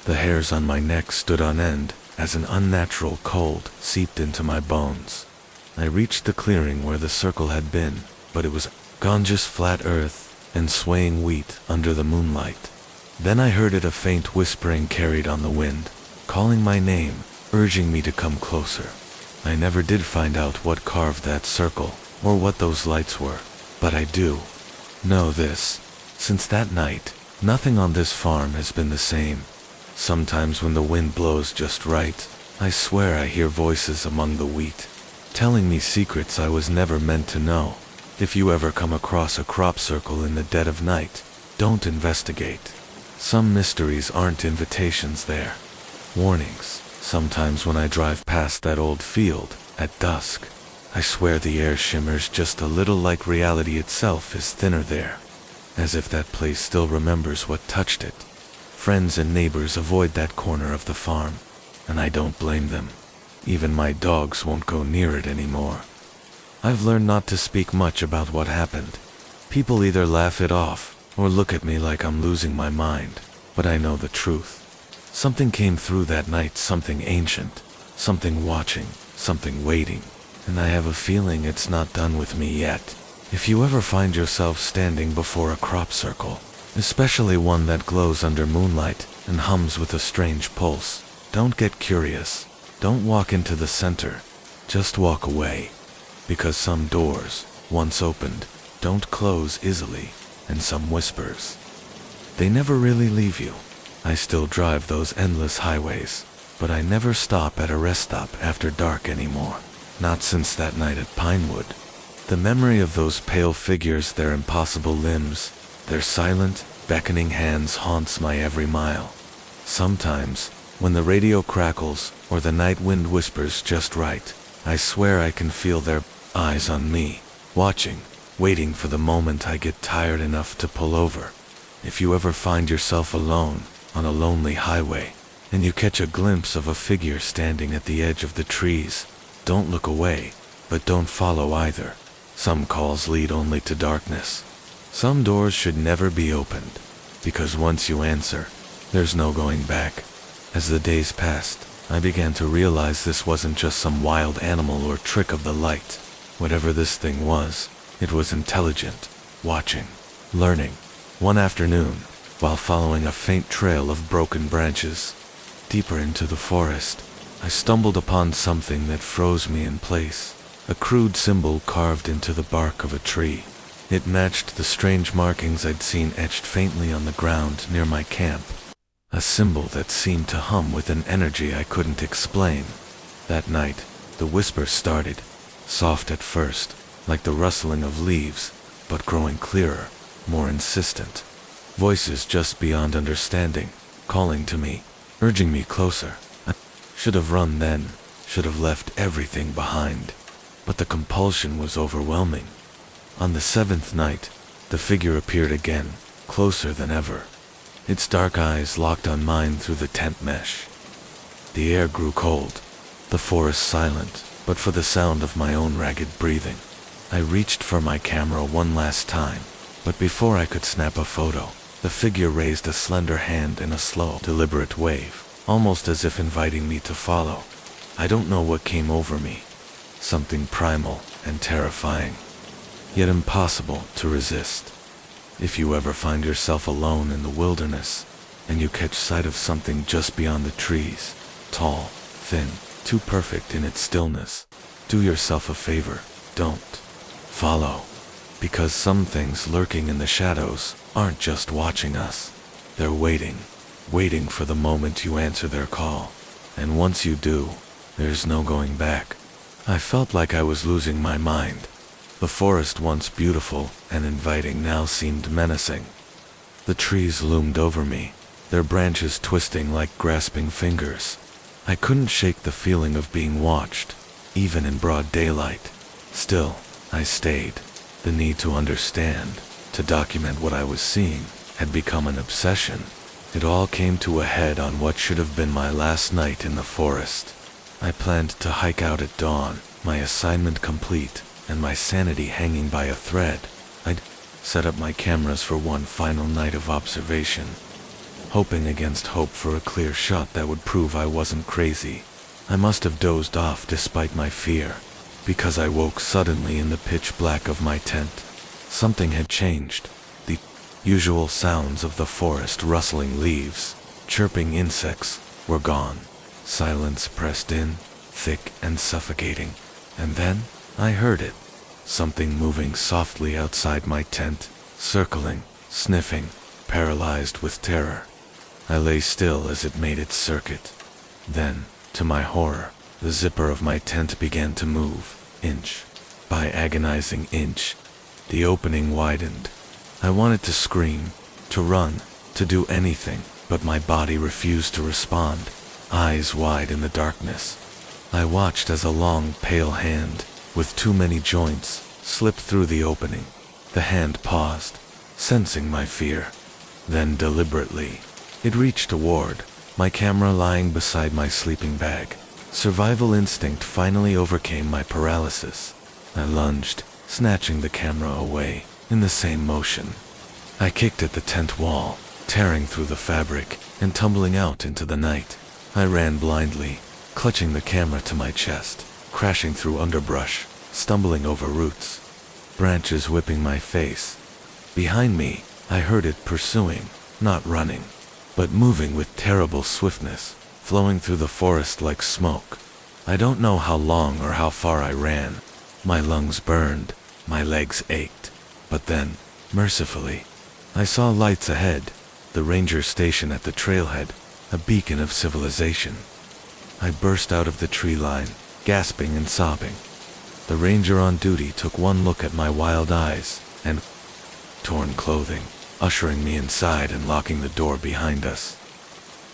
The hairs on my neck stood on end as an unnatural cold seeped into my bones. I reached the clearing where the circle had been, but it was gone, just flat earth and swaying wheat under the moonlight. Then I heard it, a faint whispering carried on the wind, calling my name, urging me to come closer. I never did find out what carved that circle, or what those lights were, but I do know this. Since that night, nothing on this farm has been the same. Sometimes when the wind blows just right, I swear I hear voices among the wheat, telling me secrets I was never meant to know. If you ever come across a crop circle in the dead of night, don't investigate. Some mysteries aren't invitations, they're warnings. Sometimes when I drive past that old field at dusk, I swear the air shimmers just a little, like reality itself is thinner there, as if that place still remembers what touched it. Friends and neighbors avoid that corner of the farm, and I don't blame them. Even my dogs won't go near it anymore. I've learned not to speak much about what happened. People either laugh it off or look at me like I'm losing my mind, but I know the truth. Something came through that night, something ancient, something watching, something waiting, and I have a feeling it's not done with me yet. If you ever find yourself standing before a crop circle, especially one that glows under moonlight and hums with a strange pulse, don't get curious. Don't walk into the center. Just walk away. Because some doors, once opened, don't close easily, and some whispers, they never really leave you. I still drive those endless highways, but I never stop at a rest stop after dark anymore. Not since that night at Pinewood. The memory of those pale figures, their impossible limbs, their silent, beckoning hands haunts my every mile. Sometimes, when the radio crackles or the night wind whispers just right, I swear I can feel their eyes on me, watching, waiting for the moment I get tired enough to pull over. If you ever find yourself alone on a lonely highway, and you catch a glimpse of a figure standing at the edge of the trees, don't look away, but don't follow either. Some calls lead only to darkness. Some doors should never be opened, because once you answer, there's no going back. As the days passed, I began to realize this wasn't just some wild animal or trick of the light. Whatever this thing was, It was intelligent, watching, learning. One afternoon, while following a faint trail of broken branches, deeper into the forest, I stumbled upon something that froze me in place. A crude symbol carved into the bark of a tree. It matched the strange markings I'd seen etched faintly on the ground near my camp. A symbol that seemed to hum with an energy I couldn't explain. That night, the whisper started, soft at first, like the rustling of leaves, but growing clearer, more insistent. Voices just beyond understanding, calling to me, urging me closer. I should have run then, should have left everything behind. But the compulsion was overwhelming. On the seventh night, the figure appeared again, closer than ever. Its dark eyes locked on mine through the tent mesh. The air grew cold, the forest silent, but for the sound of my own ragged breathing. I reached for my camera one last time, but before I could snap a photo, the figure raised a slender hand in a slow, deliberate wave, almost as if inviting me to follow. I don't know what came over me. Something primal and terrifying, yet impossible to resist. If you ever find yourself alone in the wilderness, and you catch sight of something just beyond the trees, tall, thin, too perfect in its stillness, do yourself a favor, don't follow. Because some things lurking in the shadows aren't just watching us. They're waiting for the moment you answer their call. And once you do, there's no going back. I felt like I was losing my mind. The forest, once beautiful and inviting, now seemed menacing. The trees loomed over me, their branches twisting like grasping fingers. I couldn't shake the feeling of being watched, even in broad daylight. Still, I stayed. The need to understand, to document what I was seeing, had become an obsession. It all came to a head on what should have been my last night in the forest. I planned to hike out at dawn, my assignment complete, and my sanity hanging by a thread. I'd set up my cameras for one final night of observation, hoping against hope for a clear shot that would prove I wasn't crazy. I must have dozed off despite my fear, because I woke suddenly in the pitch black of my tent. Something had changed. The usual sounds of the forest, rustling leaves, chirping insects, were gone. Silence pressed in, thick and suffocating. And then, I heard it. Something moving softly outside my tent, circling, sniffing, paralyzed with terror. I lay still as it made its circuit. Then, to my horror, the zipper of my tent began to move, inch by agonizing inch. The opening widened. I wanted to scream, to run, to do anything, but my body refused to respond, eyes wide in the darkness. I watched as a long, pale hand, with too many joints, slipped through the opening. The hand paused, sensing my fear. Then deliberately, it reached toward my camera lying beside my sleeping bag. Survival instinct finally overcame my paralysis. I lunged, snatching the camera away, in the same motion. I kicked at the tent wall, tearing through the fabric, and tumbling out into the night. I ran blindly, clutching the camera to my chest, crashing through underbrush, stumbling over roots, branches whipping my face. Behind me, I heard it pursuing, not running, but moving with terrible swiftness, flowing through the forest like smoke. I don't know how long or how far I ran. My lungs burned, my legs ached. But then, mercifully, I saw lights ahead, the ranger station at the trailhead, a beacon of civilization. I burst out of the tree line, gasping and sobbing. The ranger on duty took one look at my wild eyes and torn clothing, ushering me inside and locking the door behind us.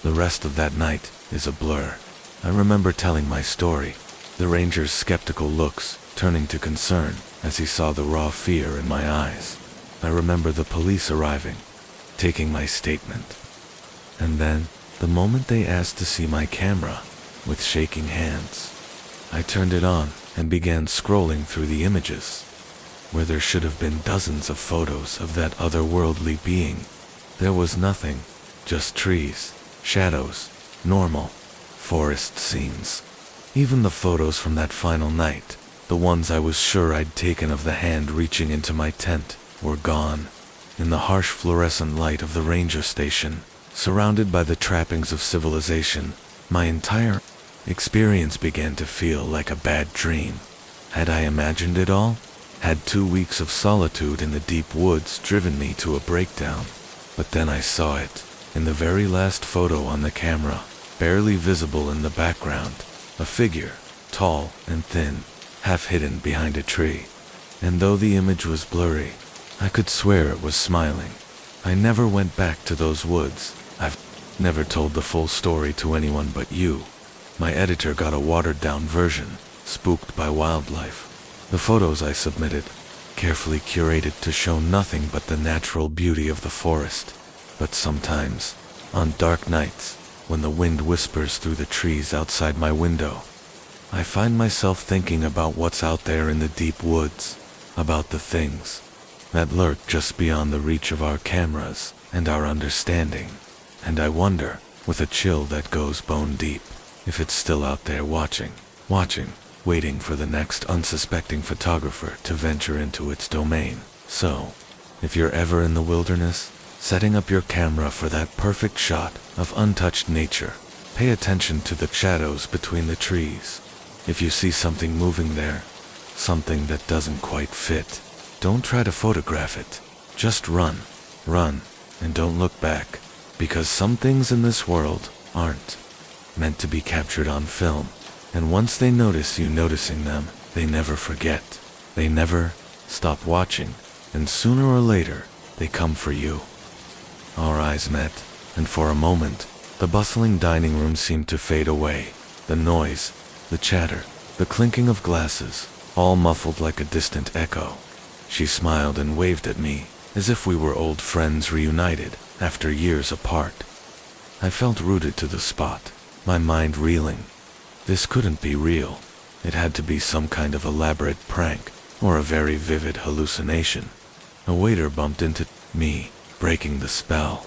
The rest of that night is a blur. I remember telling my story, the ranger's skeptical looks turning to concern as he saw the raw fear in my eyes. I remember the police arriving, taking my statement. And then, the moment they asked to see my camera, with shaking hands, I turned it on and began scrolling through the images. Where there should have been dozens of photos of that otherworldly being, there was nothing, just trees, shadows, normal forest scenes. Even the photos from that final night, The ones I was sure I'd taken of the hand reaching into my tent were gone. In the harsh fluorescent light of the ranger station, surrounded by the trappings of civilization, my entire experience began to feel like a bad dream. Had I imagined it all? Had 2 weeks of solitude in the deep woods driven me to a breakdown? But then I saw it, in the very last photo on the camera, barely visible in the background, a figure, tall and thin, half hidden behind a tree. And though the image was blurry, I could swear it was smiling. I never went back to those woods. I've never told the full story to anyone but you. My editor got a watered-down version, spooked by wildlife. The photos I submitted, carefully curated to show nothing but the natural beauty of the forest. But sometimes, on dark nights, when the wind whispers through the trees outside my window, I find myself thinking about what's out there in the deep woods, about the things that lurk just beyond the reach of our cameras and our understanding. And I wonder, with a chill that goes bone deep, if it's still out there watching, waiting for the next unsuspecting photographer to venture into its domain. So, if you're ever in the wilderness, setting up your camera for that perfect shot of untouched nature, pay attention to the shadows between the trees. If you see something moving there, something that doesn't quite fit, don't try to photograph it. Just run, and don't look back, because some things in this world aren't meant to be captured on film. And once they notice you noticing them, they never forget. They never stop watching, and sooner or later, they come for you. Our eyes met, and for a moment, the bustling dining room seemed to fade away. The noise, the chatter, the clinking of glasses, all muffled like a distant echo. She smiled and waved at me, as if we were old friends reunited after years apart. I felt rooted to the spot, my mind reeling. This couldn't be real. It had to be some kind of elaborate prank, or a very vivid hallucination. A waiter bumped into me, breaking the spell.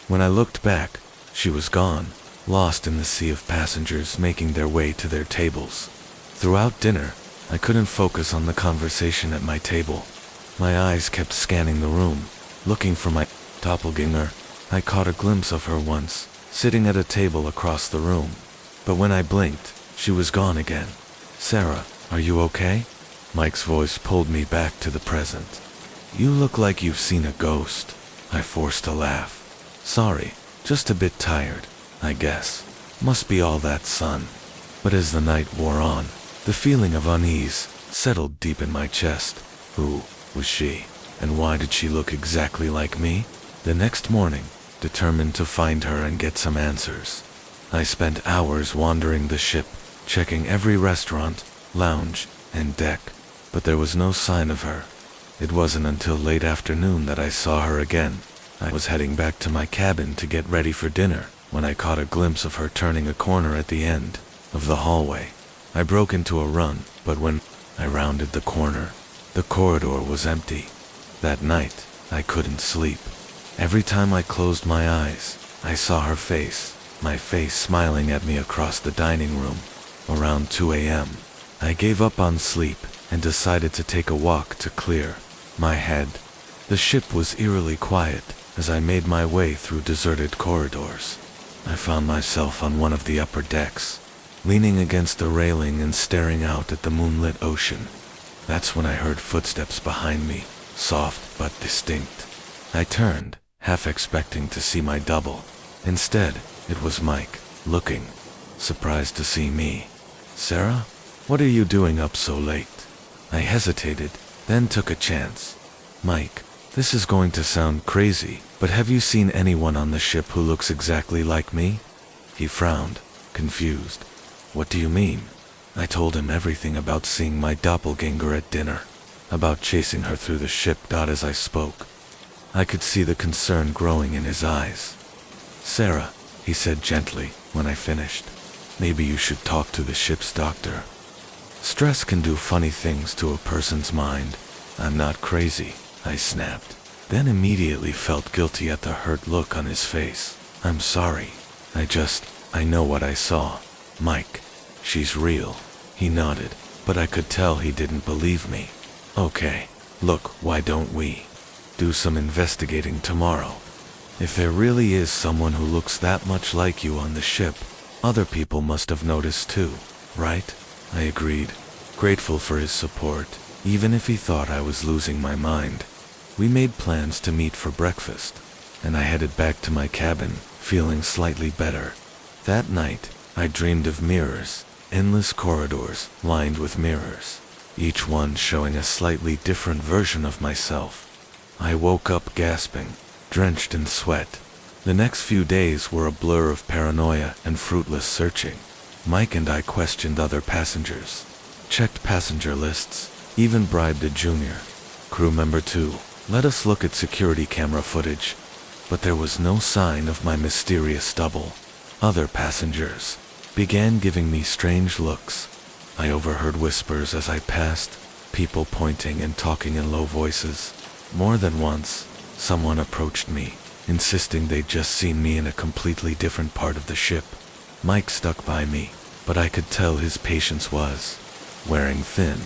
When I looked back, she was gone, lost in the sea of passengers making their way to their tables. Throughout dinner, I couldn't focus on the conversation at my table. My eyes kept scanning the room, looking for my doppelganger. I caught a glimpse of her once, sitting at a table across the room. But when I blinked, she was gone again. "Sarah, are you okay?" Mike's voice pulled me back to the present. "You look like you've seen a ghost." I forced a laugh. "Sorry, just a bit tired, I guess. Must be all that sun." But as the night wore on, the feeling of unease settled deep in my chest. Who was she? And why did she look exactly like me? The next morning, determined to find her and get some answers, I spent hours wandering the ship, checking every restaurant, lounge, and deck, but there was no sign of her. It wasn't until late afternoon that I saw her again. I was heading back to my cabin to get ready for dinner, when I caught a glimpse of her turning a corner at the end of the hallway. I broke into a run, but when I rounded the corner, the corridor was empty. That night, I couldn't sleep. Every time I closed my eyes, I saw her face, my face smiling at me across the dining room. Around 2 a.m., I gave up on sleep and decided to take a walk to clear my head. The ship was eerily quiet as I made my way through deserted corridors. I found myself on one of the upper decks, leaning against the railing and staring out at the moonlit ocean. That's when I heard footsteps behind me, soft but distinct. I turned, half expecting to see my double. Instead, it was Mike, looking surprised to see me. "Sarah, what are you doing up so late?" I hesitated, then took a chance. "Mike, this is going to sound crazy, but have you seen anyone on the ship who looks exactly like me?" He frowned, confused. "What do you mean?" I told him everything about seeing my doppelganger at dinner, about chasing her through the ship. As I spoke, I could see the concern growing in his eyes. "Sarah," he said gently when I finished, "maybe you should talk to the ship's doctor. Stress can do funny things to a person's mind." "I'm not crazy," I snapped, then immediately felt guilty at the hurt look on his face. "I'm sorry. I know what I saw. Mike, she's real." He nodded, but I could tell he didn't believe me. Okay, look, why don't we do some investigating tomorrow? If there really is someone who looks that much like you on the ship, other people must have noticed too, right? I agreed, grateful for his support, even if he thought I was losing my mind. We made plans to meet for breakfast, and I headed back to my cabin, feeling slightly better. That night, I dreamed of mirrors, endless corridors lined with mirrors, each one showing a slightly different version of myself. I woke up gasping, drenched in sweat. The next few days were a blur of paranoia and fruitless searching. Mike and I questioned other passengers, checked passenger lists, even bribed a junior crew member to let us look at security camera footage, but there was no sign of my mysterious double. Other passengers began giving me strange looks. I overheard whispers as I passed, people pointing and talking in low voices. More than once, someone approached me, insisting they'd just seen me in a completely different part of the ship. Mike stuck by me, but I could tell his patience was wearing thin.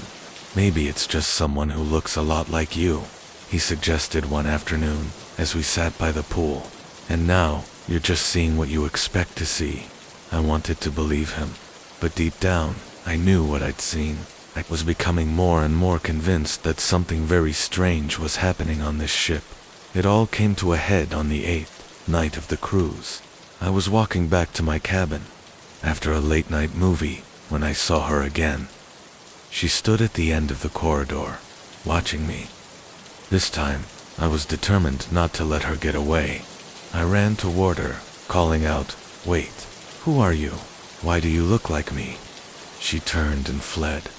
Maybe it's just someone who looks a lot like you, he suggested one afternoon as we sat by the pool. And now, you're just seeing what you expect to see. I wanted to believe him, but deep down, I knew what I'd seen. I was becoming more and more convinced that something very strange was happening on this ship. It all came to a head on the 8th night of the cruise. I was walking back to my cabin after a late-night movie when I saw her again. She stood at the end of the corridor, watching me. This time, I was determined not to let her get away. I ran toward her, calling out, "Wait, who are you? Why do you look like me?" She turned and fled.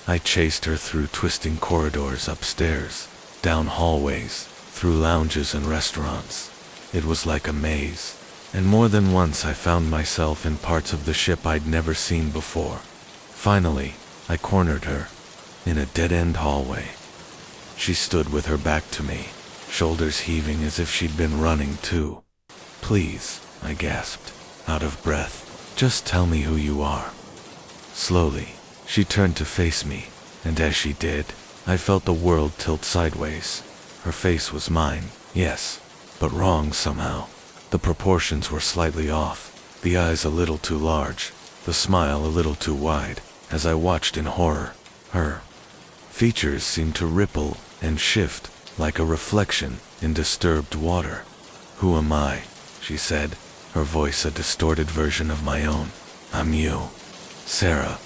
I chased her through twisting corridors upstairs, down hallways, through lounges and restaurants. It was like a maze, and more than once I found myself in parts of the ship I'd never seen before. Finally, I cornered her, in a dead-end hallway. She stood with her back to me, shoulders heaving as if she'd been running too. "Please," I gasped, out of breath, "just tell me who you are." Slowly, she turned to face me, and as she did, I felt the world tilt sideways. Her face was mine, yes, but wrong somehow. The proportions were slightly off, the eyes a little too large, the smile a little too wide. As I watched in horror, her features seemed to ripple and shift like a reflection in disturbed water. "Who am I?" she said, her voice a distorted version of my own. "I'm you, Sarah,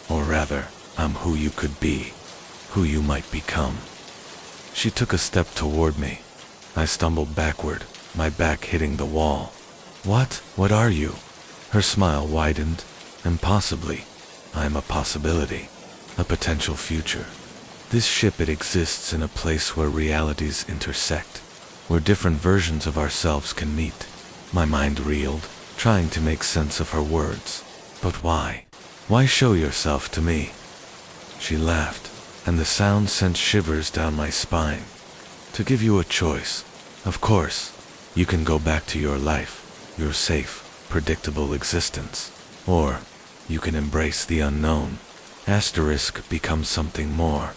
or rather, I'm who you could be, who you might become." She took a step toward me. I stumbled backward, my back hitting the wall. What are you?" Her smile widened. "Impossibly. I'm a possibility, a potential future. This ship, it exists in a place where realities intersect, where different versions of ourselves can meet." My mind reeled, trying to make sense of her words. "But why? Why show yourself to me?" She laughed, and the sound sent shivers down my spine. "To give you a choice. Of course, you can go back to your life, your safe, predictable existence. Or, you can embrace the unknown. Become something more."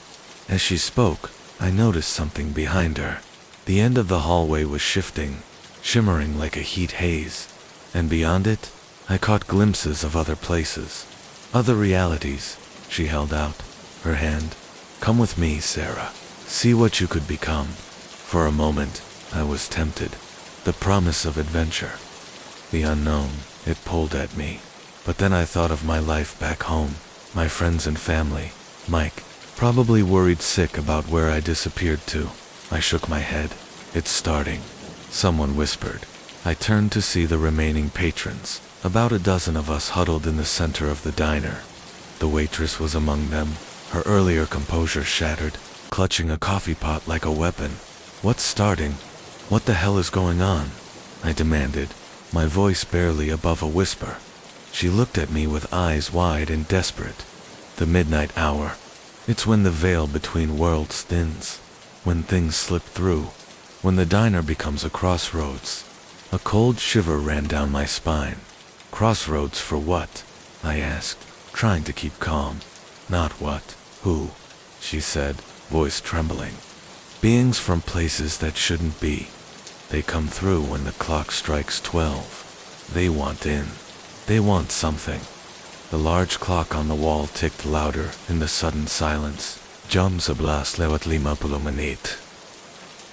As she spoke, I noticed something behind her. The end of the hallway was shifting, shimmering like a heat haze, and beyond it, I caught glimpses of other places, other realities. She held out her hand. "Come with me, Sarah. See what you could become." For a moment, I was tempted. The promise of adventure, the unknown, it pulled at me. But then I thought of my life back home, my friends and family. Mike, probably worried sick about where I disappeared to. I shook my head. "It's starting," someone whispered. I turned to see the remaining patrons, about a dozen of us huddled in the center of the diner. The waitress was among them, her earlier composure shattered, clutching a coffee pot like a weapon. "What's starting? What the hell is going on?" I demanded, my voice barely above a whisper. She looked at me with eyes wide and desperate. "The midnight hour. It's when the veil between worlds thins, when things slip through, when the diner becomes a crossroads." A cold shiver ran down my spine. "Crossroads for what?" I asked, trying to keep calm. Not what, who, she said, voice trembling. Beings from places that shouldn't be. They come through when the clock strikes 12. They want in. They want something. The large clock on the wall ticked louder in the sudden silence. Jam 11:50 menit.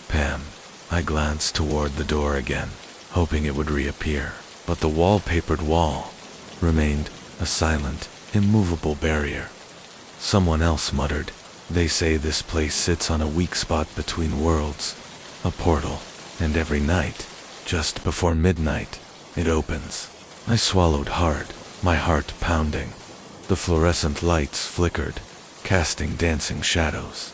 Pam. I glanced toward the door again, hoping it would reappear, but the wallpapered wall remained a silent, immovable barrier. Someone else muttered, "They say this place sits on a weak spot between worlds, a portal, and every night, just before midnight, it opens." I swallowed hard, my heart pounding. The fluorescent lights flickered, casting dancing shadows.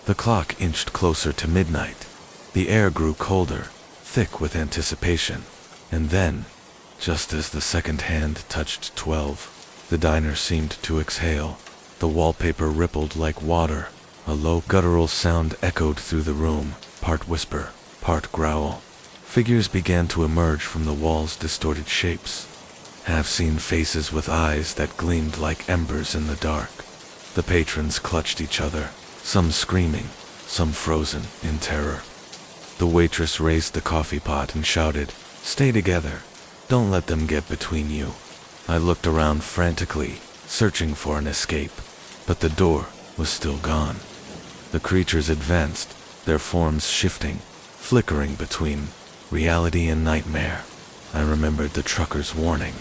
The clock inched closer to midnight. The air grew colder, thick with anticipation, and then, just as the second hand touched 12, the diner seemed to exhale. The wallpaper rippled like water. A low guttural sound echoed through the room, part whisper, part growl. Figures began to emerge from the wall's distorted shapes, half-seen faces with eyes that gleamed like embers in the dark. The patrons clutched each other, some screaming, some frozen in terror. The waitress raised the coffee pot and shouted, "Stay together. Don't let them get between you." I looked around frantically, searching for an escape, but the door was still gone. The creatures advanced, their forms shifting, flickering between reality and nightmare. I remembered the trucker's warning,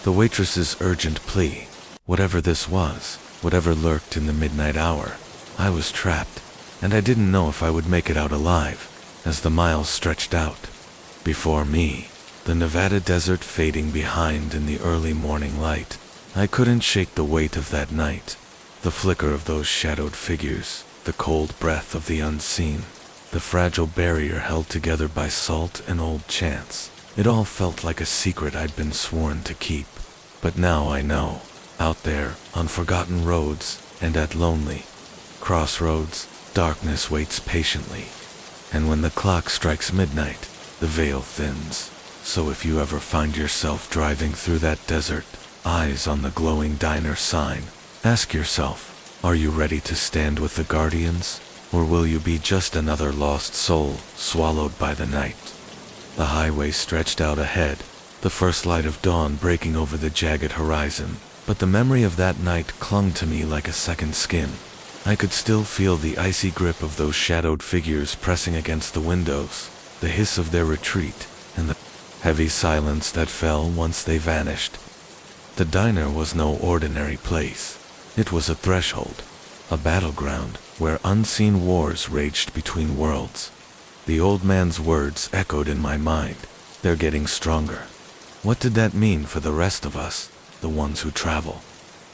the waitress's urgent plea. Whatever this was, whatever lurked in the midnight hour, I was trapped, and I didn't know if I would make it out alive. As the miles stretched out before me, the Nevada desert fading behind in the early morning light, I couldn't shake the weight of that night, the flicker of those shadowed figures, the cold breath of the unseen, the fragile barrier held together by salt and old chance. It all felt like a secret I'd been sworn to keep. But now I know, out there, on forgotten roads, and at lonely crossroads, darkness waits patiently. And when the clock strikes midnight, the veil thins. So if you ever find yourself driving through that desert, eyes on the glowing diner sign, ask yourself, are you ready to stand with the guardians? Or will you be just another lost soul, swallowed by the night? The highway stretched out ahead, the first light of dawn breaking over the jagged horizon, but the memory of that night clung to me like a second skin. I could still feel the icy grip of those shadowed figures pressing against the windows, the hiss of their retreat, and the heavy silence that fell once they vanished. The diner was no ordinary place. It was a threshold, a battleground where unseen wars raged between worlds. The old man's words echoed in my mind. They're getting stronger. What did that mean for the rest of us, the ones who travel?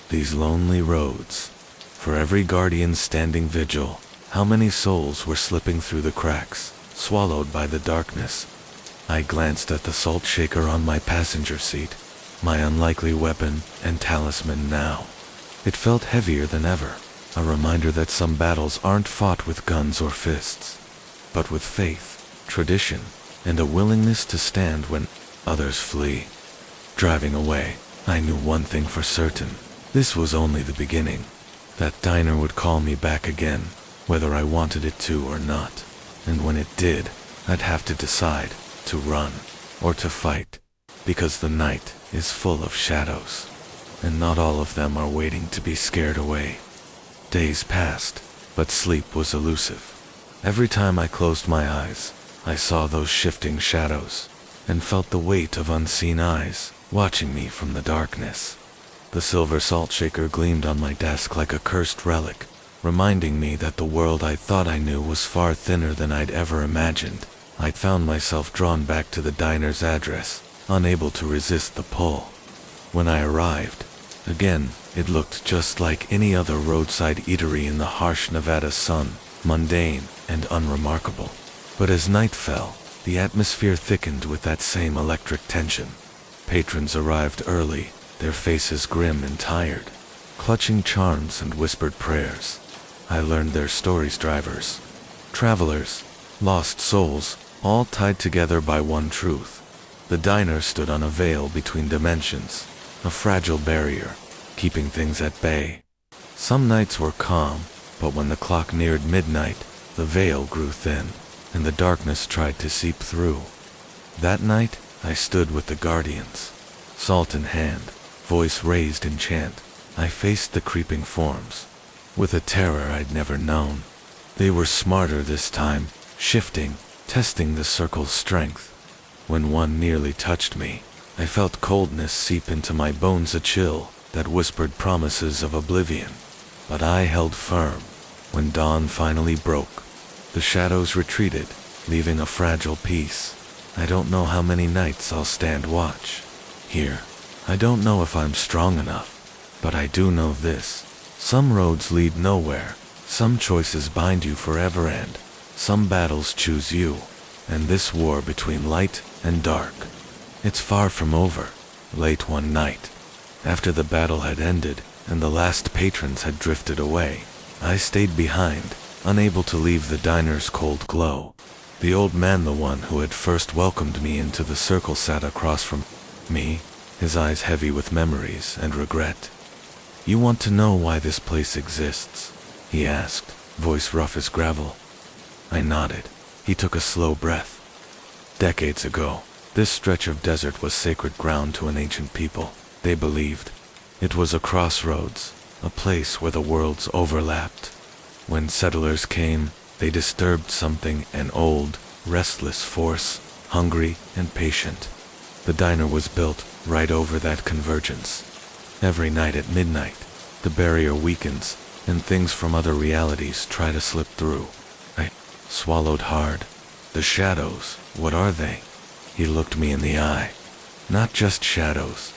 These lonely roads. For every guardian standing vigil, how many souls were slipping through the cracks, swallowed by the darkness? I glanced at the salt shaker on my passenger seat, my unlikely weapon and talisman now. It felt heavier than ever, a reminder that some battles aren't fought with guns or fists, but with faith, tradition, and a willingness to stand when others flee. Driving away, I knew one thing for certain. This was only the beginning. That diner would call me back again, whether I wanted it to or not. And when it did, I'd have to decide to run or to fight, because the night is full of shadows, and not all of them are waiting to be scared away. Days passed, but sleep was elusive. Every time I closed my eyes, I saw those shifting shadows, and felt the weight of unseen eyes watching me from the darkness. The silver salt shaker gleamed on my desk like a cursed relic, reminding me that the world I thought I knew was far thinner than I'd ever imagined. I'd found myself drawn back to the diner's address, unable to resist the pull. When I arrived, again, it looked just like any other roadside eatery in the harsh Nevada sun, mundane and unremarkable. But as night fell, the atmosphere thickened with that same electric tension. Patrons arrived early, their faces grim and tired, clutching charms and whispered prayers. I learned their stories, drivers, travelers, lost souls, all tied together by one truth. The diner stood on a veil between dimensions, a fragile barrier, keeping things at bay. Some nights were calm, but when the clock neared midnight, the veil grew thin, and the darkness tried to seep through. That night, I stood with the guardians, salt in hand, voice raised in chant. I faced the creeping forms, with a terror I'd never known. They were smarter this time, shifting, testing the circle's strength. When one nearly touched me, I felt coldness seep into my bones, a chill that whispered promises of oblivion. But I held firm. When dawn finally broke, the shadows retreated, leaving a fragile peace. I don't know how many nights I'll stand watch here. I don't know if I'm strong enough, but I do know this. Some roads lead nowhere, some choices bind you forever, and some battles choose you. And this war between light and dark, it's far from over. Late one night, after the battle had ended and the last patrons had drifted away, I stayed behind, unable to leave the diner's cold glow. The old man, the one who had first welcomed me into the circle, sat across from me, his eyes heavy with memories and regret. "You want to know why this place exists?" he asked, voice rough as gravel. I nodded. He took a slow breath. Decades ago, this stretch of desert was sacred ground to an ancient people. They believed it was a crossroads, a place where the worlds overlapped. When settlers came, they disturbed something, an old, restless force, hungry and patient. The diner was built right over that convergence. Every night at midnight, the barrier weakens, and things from other realities try to slip through. I swallowed hard. The shadows, what are they? He looked me in the eye. Not just shadows.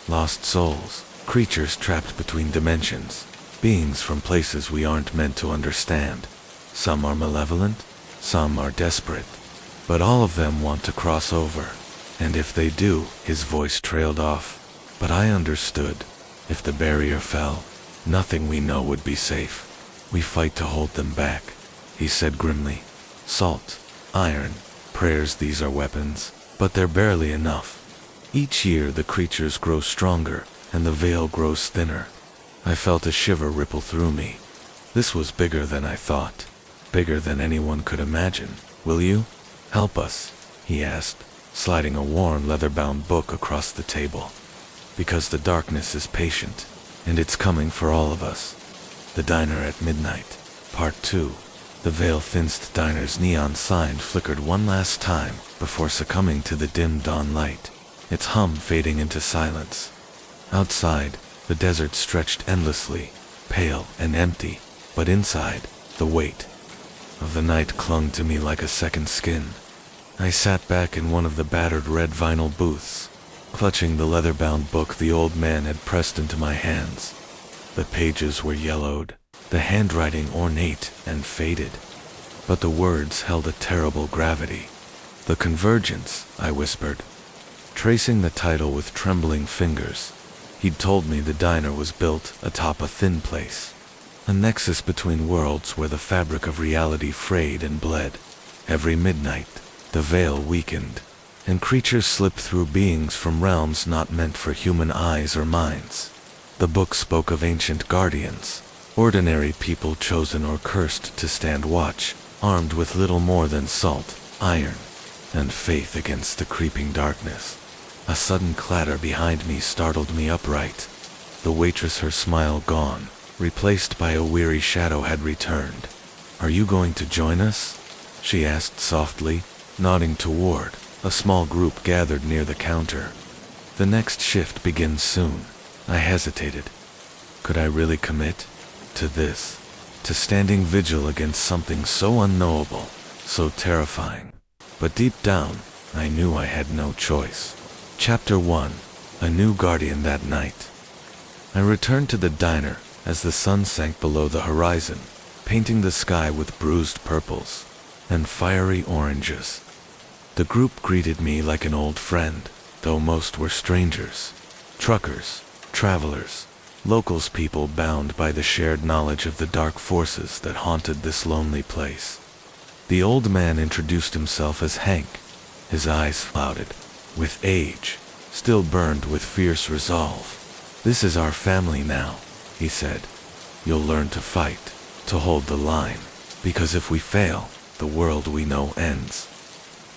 Lost souls, creatures trapped between dimensions, beings from places we aren't meant to understand. Some are malevolent, some are desperate, but all of them want to cross over. And if they do, his voice trailed off. But I understood. If the barrier fell, nothing we know would be safe. We fight to hold them back, he said grimly. Salt, iron, prayers, these are weapons, but they're barely enough. Each year the creatures grow stronger, and the veil grows thinner. I felt a shiver ripple through me. This was bigger than I thought, bigger than anyone could imagine. "Will you help us?" he asked, sliding a worn leather-bound book across the table. "Because the darkness is patient, and it's coming for all of us." The Diner at Midnight, Part 2. The veil-fenced diner's neon sign flickered one last time before succumbing to the dim dawn light, its hum fading into silence. Outside, the desert stretched endlessly, pale and empty, but inside, the weight of the night clung to me like a second skin. I sat back in one of the battered red vinyl booths, clutching the leather-bound book the old man had pressed into my hands. The pages were yellowed, the handwriting ornate and faded, but the words held a terrible gravity. "The Convergence," I whispered, tracing the title with trembling fingers. He'd told me the diner was built atop a thin place, a nexus between worlds where the fabric of reality frayed and bled. Every midnight, the veil weakened, and creatures slipped through, beings from realms not meant for human eyes or minds. The book spoke of ancient guardians, ordinary people chosen or cursed to stand watch, armed with little more than salt, iron, and faith against the creeping darkness. A sudden clatter behind me startled me upright. The waitress, her smile gone, replaced by a weary shadow, had returned. "Are you going to join us?" she asked softly, nodding toward a small group gathered near the counter. "The next shift begins soon." I hesitated. Could I really commit to this? To standing vigil against something so unknowable, so terrifying? But deep down, I knew I had no choice. Chapter 1. A New Guardian. That night, I returned to the diner as the sun sank below the horizon, painting the sky with bruised purples and fiery oranges. The group greeted me like an old friend, though most were strangers. Truckers, travelers, locals, people bound by the shared knowledge of the dark forces that haunted this lonely place. The old man introduced himself as Hank, his eyes clouded with age, still burned with fierce resolve. "This is our family now," he said. You'll learn to fight, to hold the line, because if we fail, the world we know ends.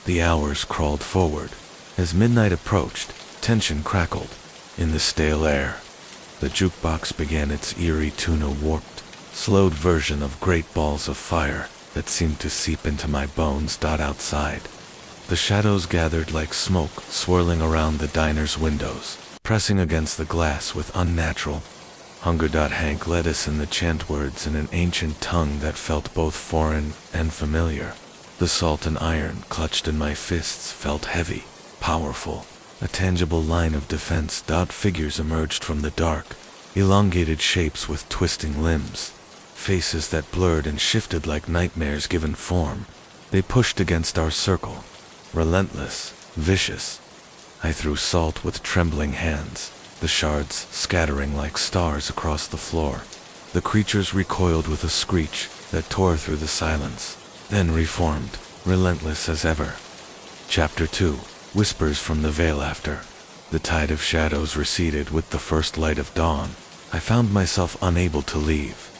The hours crawled forward. As midnight approached, tension crackled in the stale air. The jukebox began its eerie tune, a warped, slowed version of great balls of fire that seemed to seep into my bones. Outside, the shadows gathered like smoke, swirling around the diner's windows, pressing against the glass with unnatural hunger. Hank led us in the chant words in an ancient tongue that felt both foreign and familiar. The salt and iron clutched in my fists felt heavy, powerful, a tangible line of defense. Figures emerged from the dark, elongated shapes with twisting limbs, faces that blurred and shifted like nightmares given form. They pushed against our circle, relentless, vicious. I threw salt with trembling hands, the shards scattering like stars across the floor. The creatures recoiled with a screech that tore through the silence, then reformed, relentless as ever. Chapter 2. Whispers from the Veil. After the tide of shadows receded with the first light of dawn, I found myself unable to leave.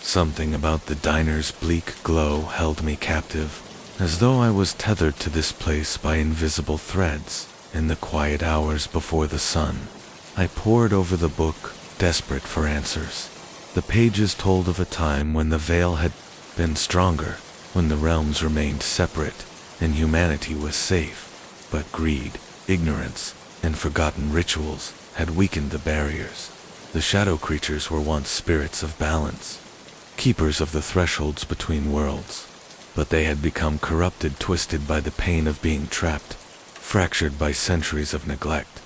Something about the diner's bleak glow held me captive, as though I was tethered to this place by invisible threads. In the quiet hours before the sun, I pored over the book, desperate for answers. The pages told of a time when the veil had been stronger, when the realms remained separate, and humanity was safe. But greed, ignorance, and forgotten rituals had weakened the barriers. The shadow creatures were once spirits of balance, keepers of the thresholds between worlds. But they had become corrupted, twisted by the pain of being trapped, fractured by centuries of neglect.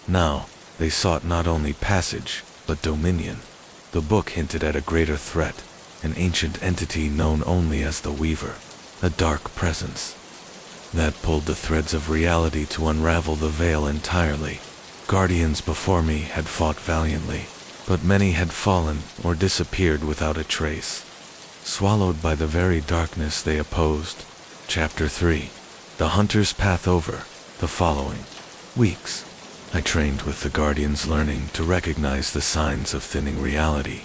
Now, they sought not only passage, but dominion. The book hinted at a greater threat, an ancient entity known only as the Weaver, a dark presence that pulled the threads of reality to unravel the veil entirely. Guardians before me had fought valiantly, but many had fallen or disappeared without a trace, swallowed by the very darkness they opposed. Chapter 3. The Hunter's Path. Over the following weeks, I trained with the Guardians, learning to recognize the signs of thinning reality,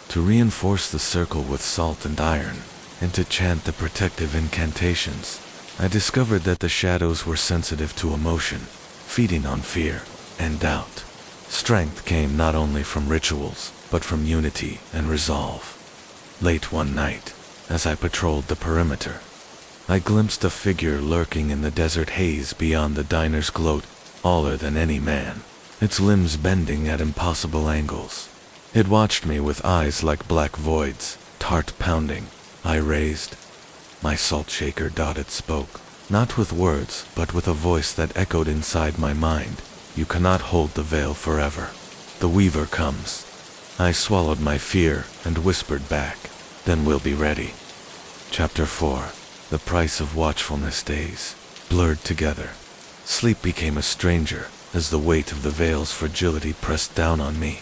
to reinforce the circle with salt and iron, and to chant the protective incantations. I discovered that the shadows were sensitive to emotion, feeding on fear and doubt. Strength came not only from rituals, but from unity and resolve. Late one night, as I patrolled the perimeter, I glimpsed a figure lurking in the desert haze beyond the diner's glow, taller than any man, its limbs bending at impossible angles. It watched me with eyes like black voids, heart pounding. I raised my salt shaker. It spoke, not with words, but with a voice that echoed inside my mind. You cannot hold the veil forever. The Weaver comes. I swallowed my fear and whispered back, then we'll be ready. Chapter 4. The Price of Watchfulness. Days blurred together. Sleep became a stranger as the weight of the veil's fragility pressed down on me.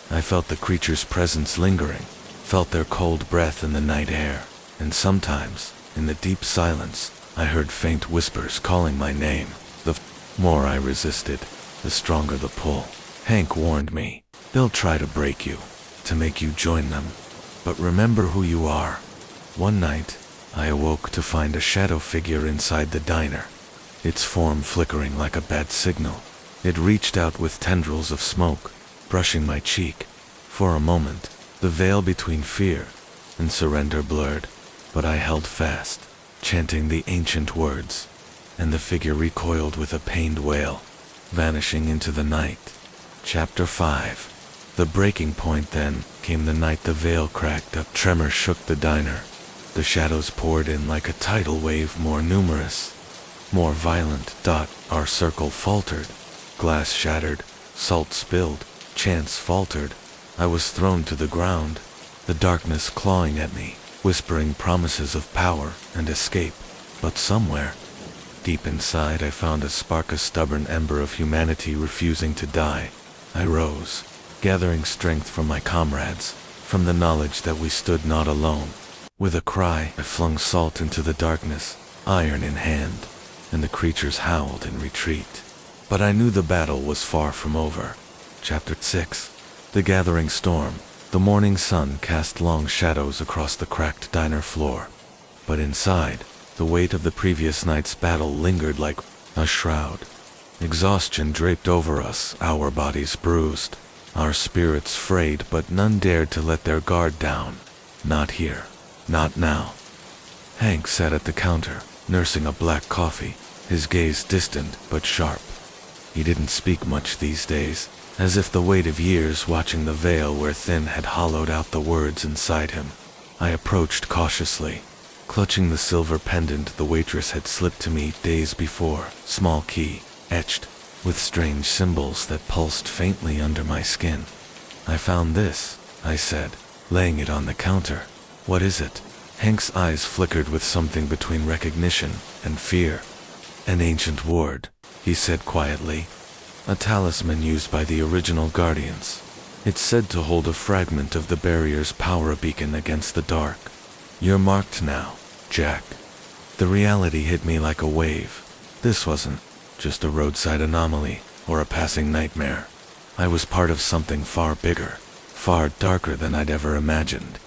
I felt the creature's presence lingering, felt their cold breath in the night air, and sometimes, in the deep silence, I heard faint whispers calling my name. The more I resisted, the stronger the pull. Hank warned me, they'll try to break you, to make you join them. But remember who you are. One night, I awoke to find a shadow figure inside the diner, its form flickering like a bad signal. It reached out with tendrils of smoke, brushing my cheek. For a moment, the veil between fear and surrender blurred, but I held fast, chanting the ancient words, and the figure recoiled with a pained wail, vanishing into the night. Chapter 5. The breaking point. Then came the night the veil cracked. A tremor shook the diner. The shadows poured in like a tidal wave, more numerous, more violent. Our circle faltered. Glass shattered, salt spilled, chants faltered. I was thrown to the ground, the darkness clawing at me, whispering promises of power and escape. But somewhere, deep inside, I found a spark, a stubborn ember of humanity refusing to die. I rose, gathering strength from my comrades, from the knowledge that we stood not alone. With a cry, I flung salt into the darkness, iron in hand, and the creatures howled in retreat. But I knew the battle was far from over. Chapter 6. The gathering storm. The morning sun cast long shadows across the cracked diner floor. But inside, the weight of the previous night's battle lingered like a shroud. Exhaustion draped over us, our bodies bruised, our spirits frayed, but none dared to let their guard down. Not here. Not now. Hank sat at the counter, nursing a black coffee, his gaze distant but sharp. He didn't speak much these days, as if the weight of years watching the veil wear thin had hollowed out the words inside him. I approached cautiously, clutching the silver pendant the waitress had slipped to me days before, small key, etched with strange symbols that pulsed faintly under my skin. "I found this," I said, laying it on the counter. "What is it?" Hank's eyes flickered with something between recognition and fear. "An ancient ward," he said quietly. "A talisman used by the original Guardians. It's said to hold a fragment of the barrier's power beacon against the dark. You're marked now, Jack." The reality hit me like a wave. This wasn't just a roadside anomaly or a passing nightmare. I was part of something far bigger, far darker than I'd ever imagined.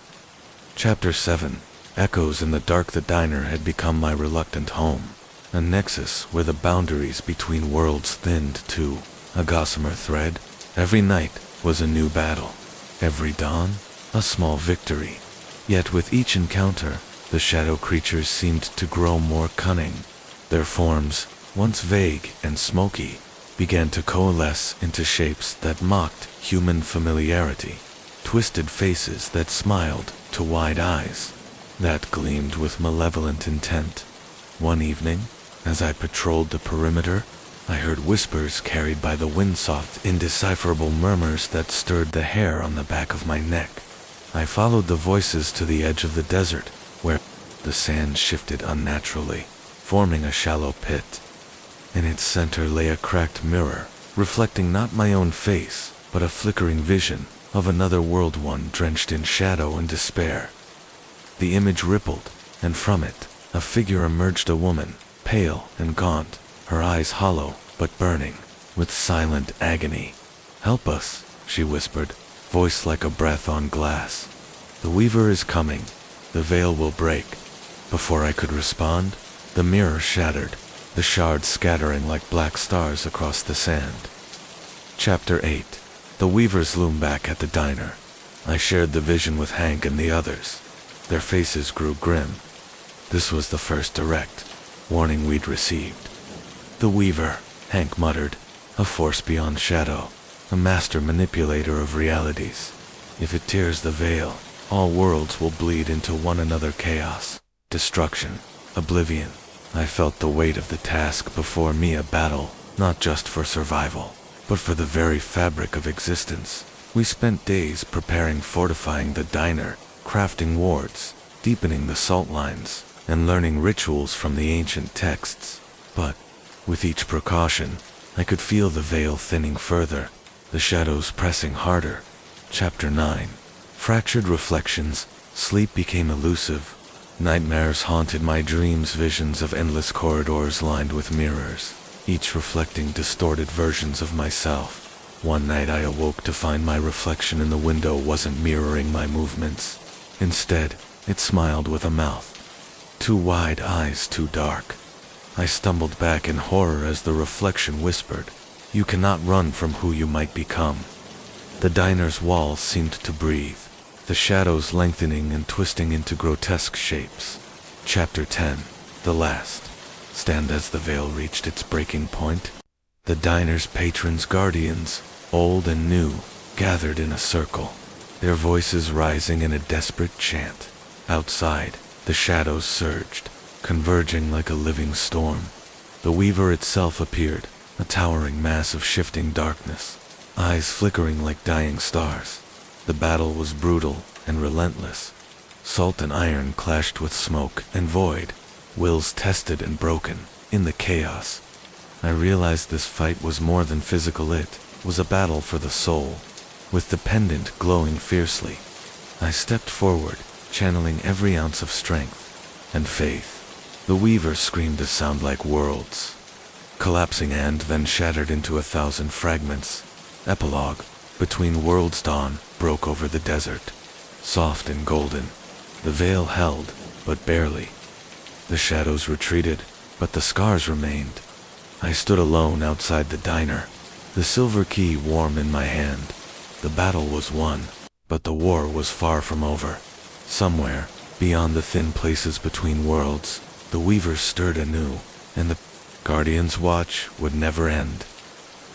Chapter 7. Echoes in the dark. The diner had become my reluctant home, a nexus where the boundaries between worlds thinned to a gossamer thread. Every night was a new battle, every dawn a small victory. Yet with each encounter, the shadow creatures seemed to grow more cunning. Their forms, once vague and smoky, began to coalesce into shapes that mocked human familiarity, twisted faces that smiled to wide eyes, that gleamed with malevolent intent. One evening, as I patrolled the perimeter, I heard whispers carried by the wind, soft, indecipherable murmurs that stirred the hair on the back of my neck. I followed the voices to the edge of the desert, where the sand shifted unnaturally, forming a shallow pit. In its center lay a cracked mirror, reflecting not my own face, but a flickering vision of another world, one drenched in shadow and despair. The image rippled, and from it, a figure emerged, a woman, pale and gaunt, her eyes hollow but burning with silent agony. "Help us," she whispered, voice like a breath on glass. "The Weaver is coming. The veil will break." Before I could respond, the mirror shattered, the shards scattering like black stars across the sand. Chapter 8. The Weavers loomed back at the diner. I shared the vision with Hank and the others. Their faces grew grim. This was the first direct warning we'd received. "The Weaver," Hank muttered, "a force beyond shadow, a master manipulator of realities. If it tears the veil, all worlds will bleed into one another, chaos, destruction, oblivion." I felt the weight of the task before me, a battle, not just for survival, but for the very fabric of existence. We spent days preparing, fortifying the diner, crafting wards, deepening the salt lines, and learning rituals from the ancient texts. But, with each precaution, I could feel the veil thinning further, the shadows pressing harder. Chapter 9. Fractured reflections. Sleep became elusive. Nightmares haunted my dreams, visions of endless corridors lined with mirrors, each reflecting distorted versions of myself. One night I awoke to find my reflection in the window wasn't mirroring my movements. Instead, it smiled with a mouth. Two wide eyes, too dark. I stumbled back in horror as the reflection whispered, "You cannot run from who you might become." The diner's walls seemed to breathe, the shadows lengthening and twisting into grotesque shapes. Chapter 10. The last stand. As the veil reached its breaking point, the diner's patrons, guardians, old and new, gathered in a circle, their voices rising in a desperate chant. Outside, the shadows surged, converging like a living storm. The Weaver itself appeared, a towering mass of shifting darkness, eyes flickering like dying stars. The battle was brutal and relentless. Salt and iron clashed with smoke and void, wills tested and broken. In the chaos, I realized this fight was more than physical. It was a battle for the soul. With the pendant glowing fiercely, I stepped forward, channeling every ounce of strength and faith. The Weaver screamed a sound like worlds, collapsing and then shattered into 1,000 fragments. Epilogue. Between worlds dawn broke over the desert, soft and golden. The veil held, but barely. The shadows retreated, but the scars remained. I stood alone outside the diner, the silver key warm in my hand. The battle was won, but the war was far from over. Somewhere, beyond the thin places between worlds, the weavers stirred anew, and the Guardian's watch would never end.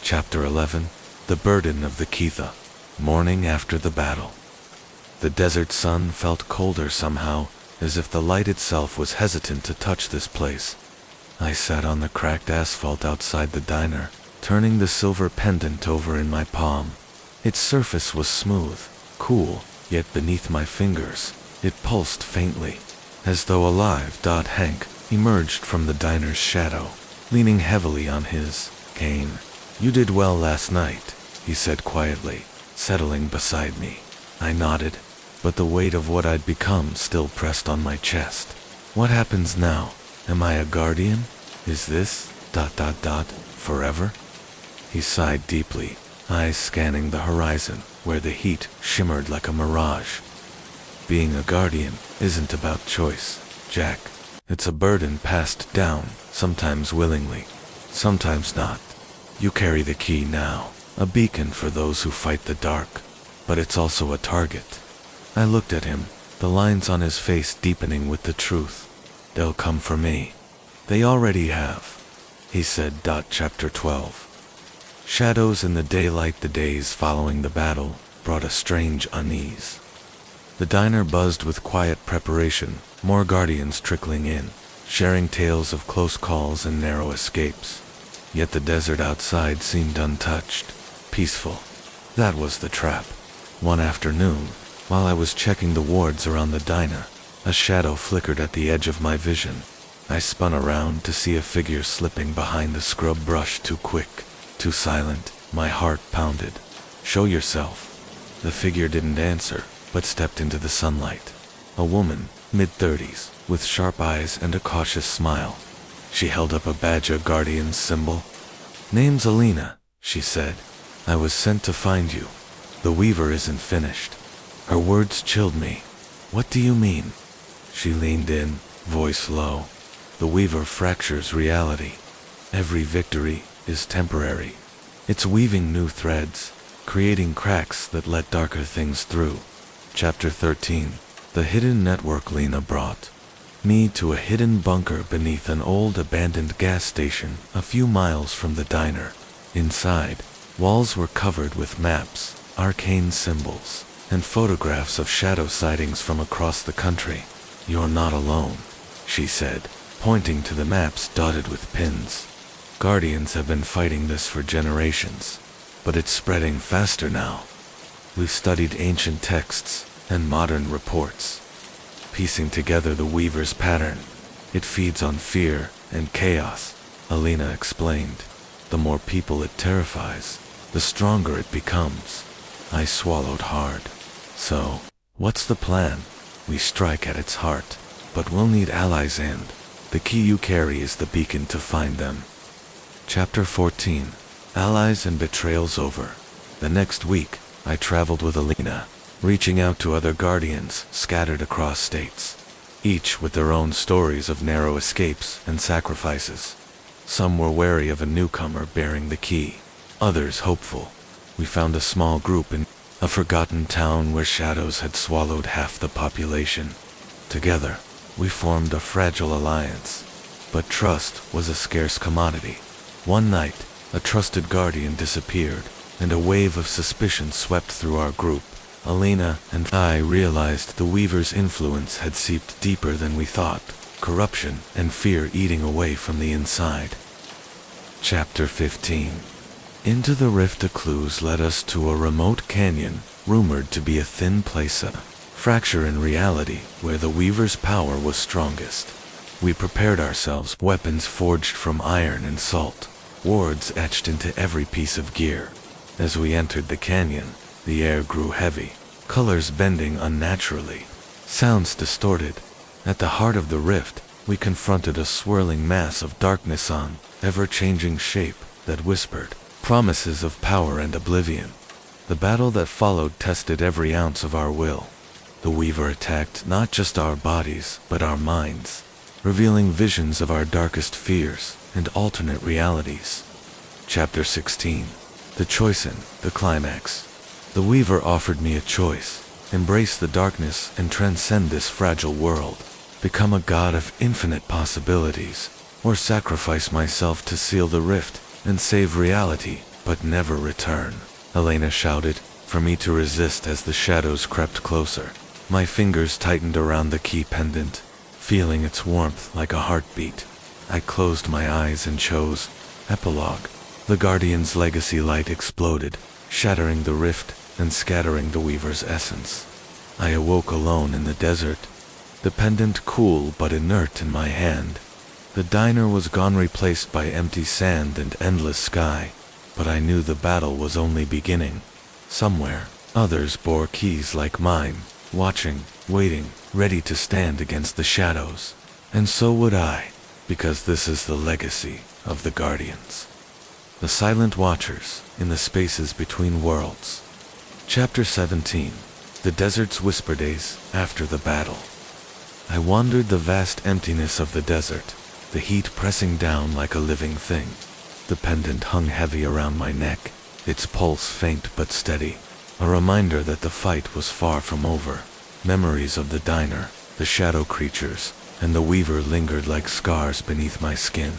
Chapter 11. The Burden of the Keitha. Morning after the battle. The desert sun felt colder somehow, as if the light itself was hesitant to touch this place. I sat on the cracked asphalt outside the diner, turning the silver pendant over in my palm. Its surface was smooth, cool, yet beneath my fingers, it pulsed faintly, as though alive. Hank emerged from the diner's shadow, leaning heavily on his cane. "You did well last night," he said quietly, settling beside me. I nodded, but the weight of what I'd become still pressed on my chest. "What happens now? Am I a guardian? Is this, forever?" He sighed deeply, eyes scanning the horizon, where the heat shimmered like a mirage. "Being a guardian isn't about choice, Jack. It's a burden passed down, sometimes willingly, sometimes not. You carry the key now, a beacon for those who fight the dark, but it's also a target." I looked at him, the lines on his face deepening with the truth. "They'll come for me. They already have," he said. Chapter 12. Shadows in the daylight. The days following the battle brought a strange unease. The diner buzzed with quiet preparation, more guardians trickling in, sharing tales of close calls and narrow escapes. Yet the desert outside seemed untouched, peaceful. That was the trap. One afternoon, while I was checking the wards around the diner, a shadow flickered at the edge of my vision. I spun around to see a figure slipping behind the scrub brush. Too quick, too silent. My heart pounded. "Show yourself." The figure didn't answer, but stepped into the sunlight. A woman, mid-30s, with sharp eyes and a cautious smile. She held up a badge, a guardian's symbol. "Name's Alina," she said. "I was sent to find you. The weaver isn't finished." Her words chilled me. "What do you mean?" She leaned in, voice low. "The weaver fractures reality. Every victory is temporary. It's weaving new threads, creating cracks that let darker things through." Chapter 13. The Hidden Network. Lena brought me to a hidden bunker beneath an old abandoned gas station a few miles from the diner. Inside, walls were covered with maps, arcane symbols, and photographs of shadow sightings from across the country. "You're not alone," she said, pointing to the maps dotted with pins. "Guardians have been fighting this for generations, but it's spreading faster now. We've studied ancient texts and modern reports, piecing together the weaver's pattern. It feeds on fear and chaos," Alina explained. "The more people it terrifies, the stronger it becomes." I swallowed hard. "So, what's the plan?" "We strike at its heart, but we'll need allies, and the key you carry is the beacon to find them." Chapter 14. Allies and betrayals. Over the next week, I traveled with Alina, reaching out to other guardians scattered across states, each with their own stories of narrow escapes and sacrifices. Some were wary of a newcomer bearing the key, others hopeful. We found a small group in a forgotten town where shadows had swallowed half the population. Together, we formed a fragile alliance, but trust was a scarce commodity. One night, a trusted guardian disappeared, and a wave of suspicion swept through our group. Alina and I realized the weaver's influence had seeped deeper than we thought, corruption and fear eating away from the inside. Chapter 15. Into the rift. The clues led us to a remote canyon, rumored to be a thin place, a fracture in reality where the weaver's power was strongest. We prepared ourselves, weapons forged from iron and salt, wards etched into every piece of gear. As we entered the canyon, the air grew heavy, colors bending unnaturally, sounds distorted. At the heart of the rift, we confronted a swirling mass of darkness on ever-changing shape that whispered promises of power and oblivion. The battle that followed tested every ounce of our will. The Weaver attacked not just our bodies, but our minds, revealing visions of our darkest fears and alternate realities. Chapter 16. The Choice in the Climax. The Weaver offered me a choice: embrace the darkness and transcend this fragile world, become a god of infinite possibilities, or sacrifice myself to seal the rift and save reality, but never return. Elena shouted, for me to resist as the shadows crept closer. My fingers tightened around the key pendant, feeling its warmth like a heartbeat. I closed my eyes and chose Epilogue. The Guardian's legacy light exploded, shattering the rift and scattering the Weaver's essence. I awoke alone in the desert, the pendant cool but inert in my hand. The diner was gone, replaced by empty sand and endless sky, but I knew the battle was only beginning. Somewhere, others bore keys like mine, watching, waiting, ready to stand against the shadows. And so would I, because this is the legacy of the Guardians. The Silent Watchers in the Spaces Between Worlds. Chapter 17. The Desert's Whisper. Days after the battle. I wandered the vast emptiness of the desert, the heat pressing down like a living thing. The pendant hung heavy around my neck, its pulse faint but steady, a reminder that the fight was far from over. Memories of the diner, the shadow creatures, and the Weaver lingered like scars beneath my skin.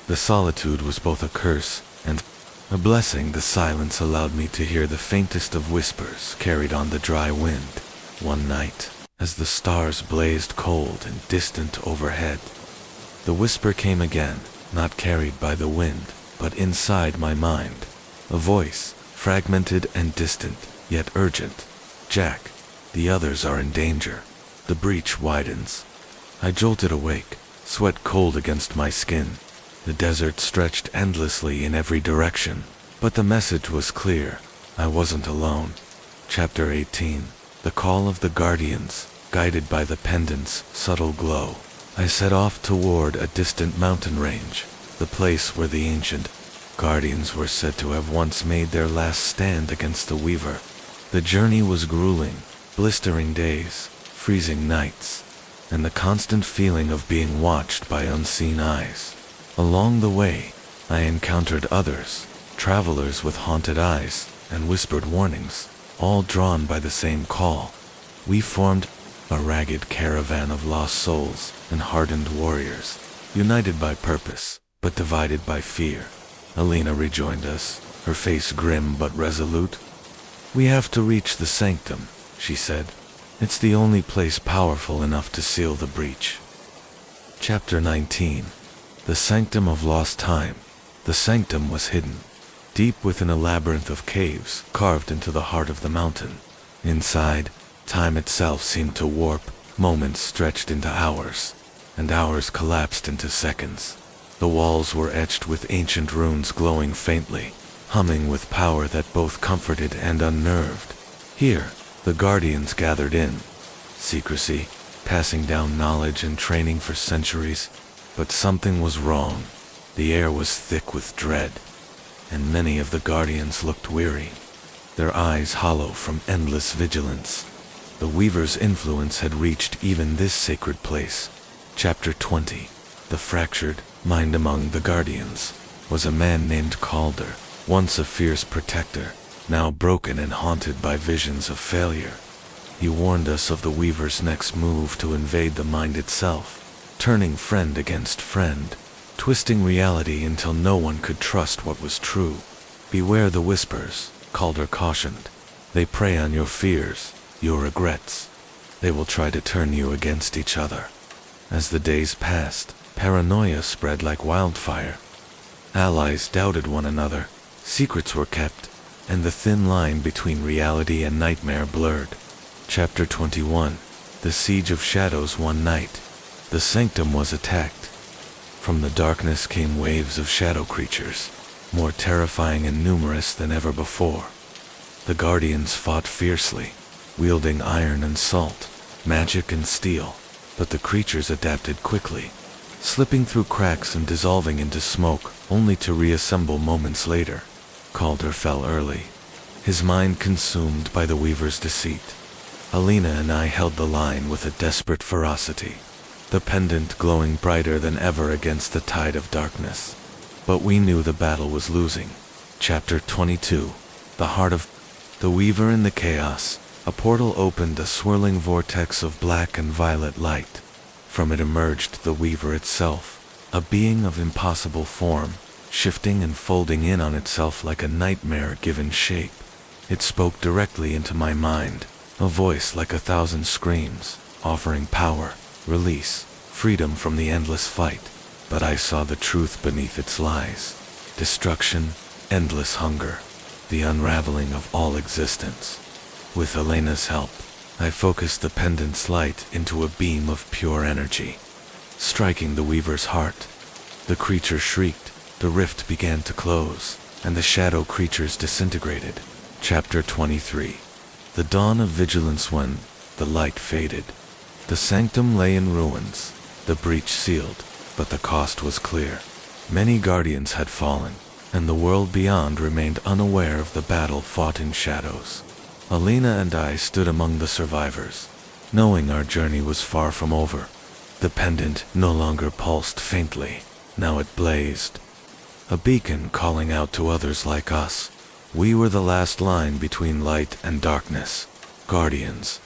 The solitude was both a curse and a blessing. The silence allowed me to hear the faintest of whispers carried on the dry wind. One night, as the stars blazed cold and distant overhead, the whisper came again, not carried by the wind, but inside my mind. A voice, fragmented and distant, yet urgent. Jack, the others are in danger. The breach widens. I jolted awake, sweat cold against my skin. The desert stretched endlessly in every direction, but the message was clear. I wasn't alone. Chapter 18. The Call of the Guardians. Guided by the pendant's subtle glow, I set off toward a distant mountain range, the place where the ancient Guardians were said to have once made their last stand against the Weaver. The journey was grueling, blistering days, freezing nights, and the constant feeling of being watched by unseen eyes. Along the way, I encountered others, travelers with haunted eyes and whispered warnings, all drawn by the same call. We formed a ragged caravan of lost souls and hardened warriors, united by purpose, but divided by fear. Elena rejoined us, her face grim but resolute. We have to reach the sanctum, she said. It's the only place powerful enough to seal the breach. Chapter 19. The Sanctum of Lost Time. The sanctum was hidden, deep within a labyrinth of caves carved into the heart of the mountain. Inside, time itself seemed to warp, moments stretched into hours, and hours collapsed into seconds. The walls were etched with ancient runes glowing faintly, humming with power that both comforted and unnerved. Here, the Guardians gathered in. Secrecy, passing down knowledge and training for centuries. But something was wrong. The air was thick with dread, and many of the Guardians looked weary, their eyes hollow from endless vigilance. The Weaver's influence had reached even this sacred place. Chapter 20. The Fractured Mind. Among the Guardians was a man named Calder, once a fierce protector, now broken and haunted by visions of failure. He warned us of the Weaver's next move to invade the mind itself, turning friend against friend, twisting reality until no one could trust what was true. Beware the whispers, Calder cautioned. They prey on your fears, your regrets. They will try to turn you against each other. As the days passed, paranoia spread like wildfire. Allies doubted one another, secrets were kept, and the thin line between reality and nightmare blurred. Chapter 21. The Siege of Shadows. One night, the sanctum was attacked. From the darkness came waves of shadow creatures, more terrifying and numerous than ever before. The Guardians fought fiercely, wielding iron and salt, magic and steel, but the creatures adapted quickly, slipping through cracks and dissolving into smoke, only to reassemble moments later. Calder fell early, his mind consumed by the weaver's deceit. Alina and I held the line with a desperate ferocity, the pendant glowing brighter than ever against the tide of darkness. But we knew the battle was losing. Chapter 22. The Heart of the Weaver in the Chaos. A portal opened, a swirling vortex of black and violet light. From it emerged the Weaver itself, a being of impossible form, shifting and folding in on itself like a nightmare given shape. It spoke directly into my mind, a voice like 1,000 screams, offering power, release, freedom from the endless fight. But I saw the truth beneath its lies. Destruction, endless hunger, the unraveling of all existence. With Elena's help, I focused the pendant's light into a beam of pure energy, striking the weaver's heart. The creature shrieked, the rift began to close, and the shadow creatures disintegrated. Chapter 23. The dawn of vigilance. When the light faded, the sanctum lay in ruins, the breach sealed, but the cost was clear. Many guardians had fallen, and the world beyond remained unaware of the battle fought in shadows. Alina and I stood among the survivors, knowing our journey was far from over. The pendant no longer pulsed faintly, now it blazed, a beacon calling out to others like us. We were the last line between light and darkness, guardians,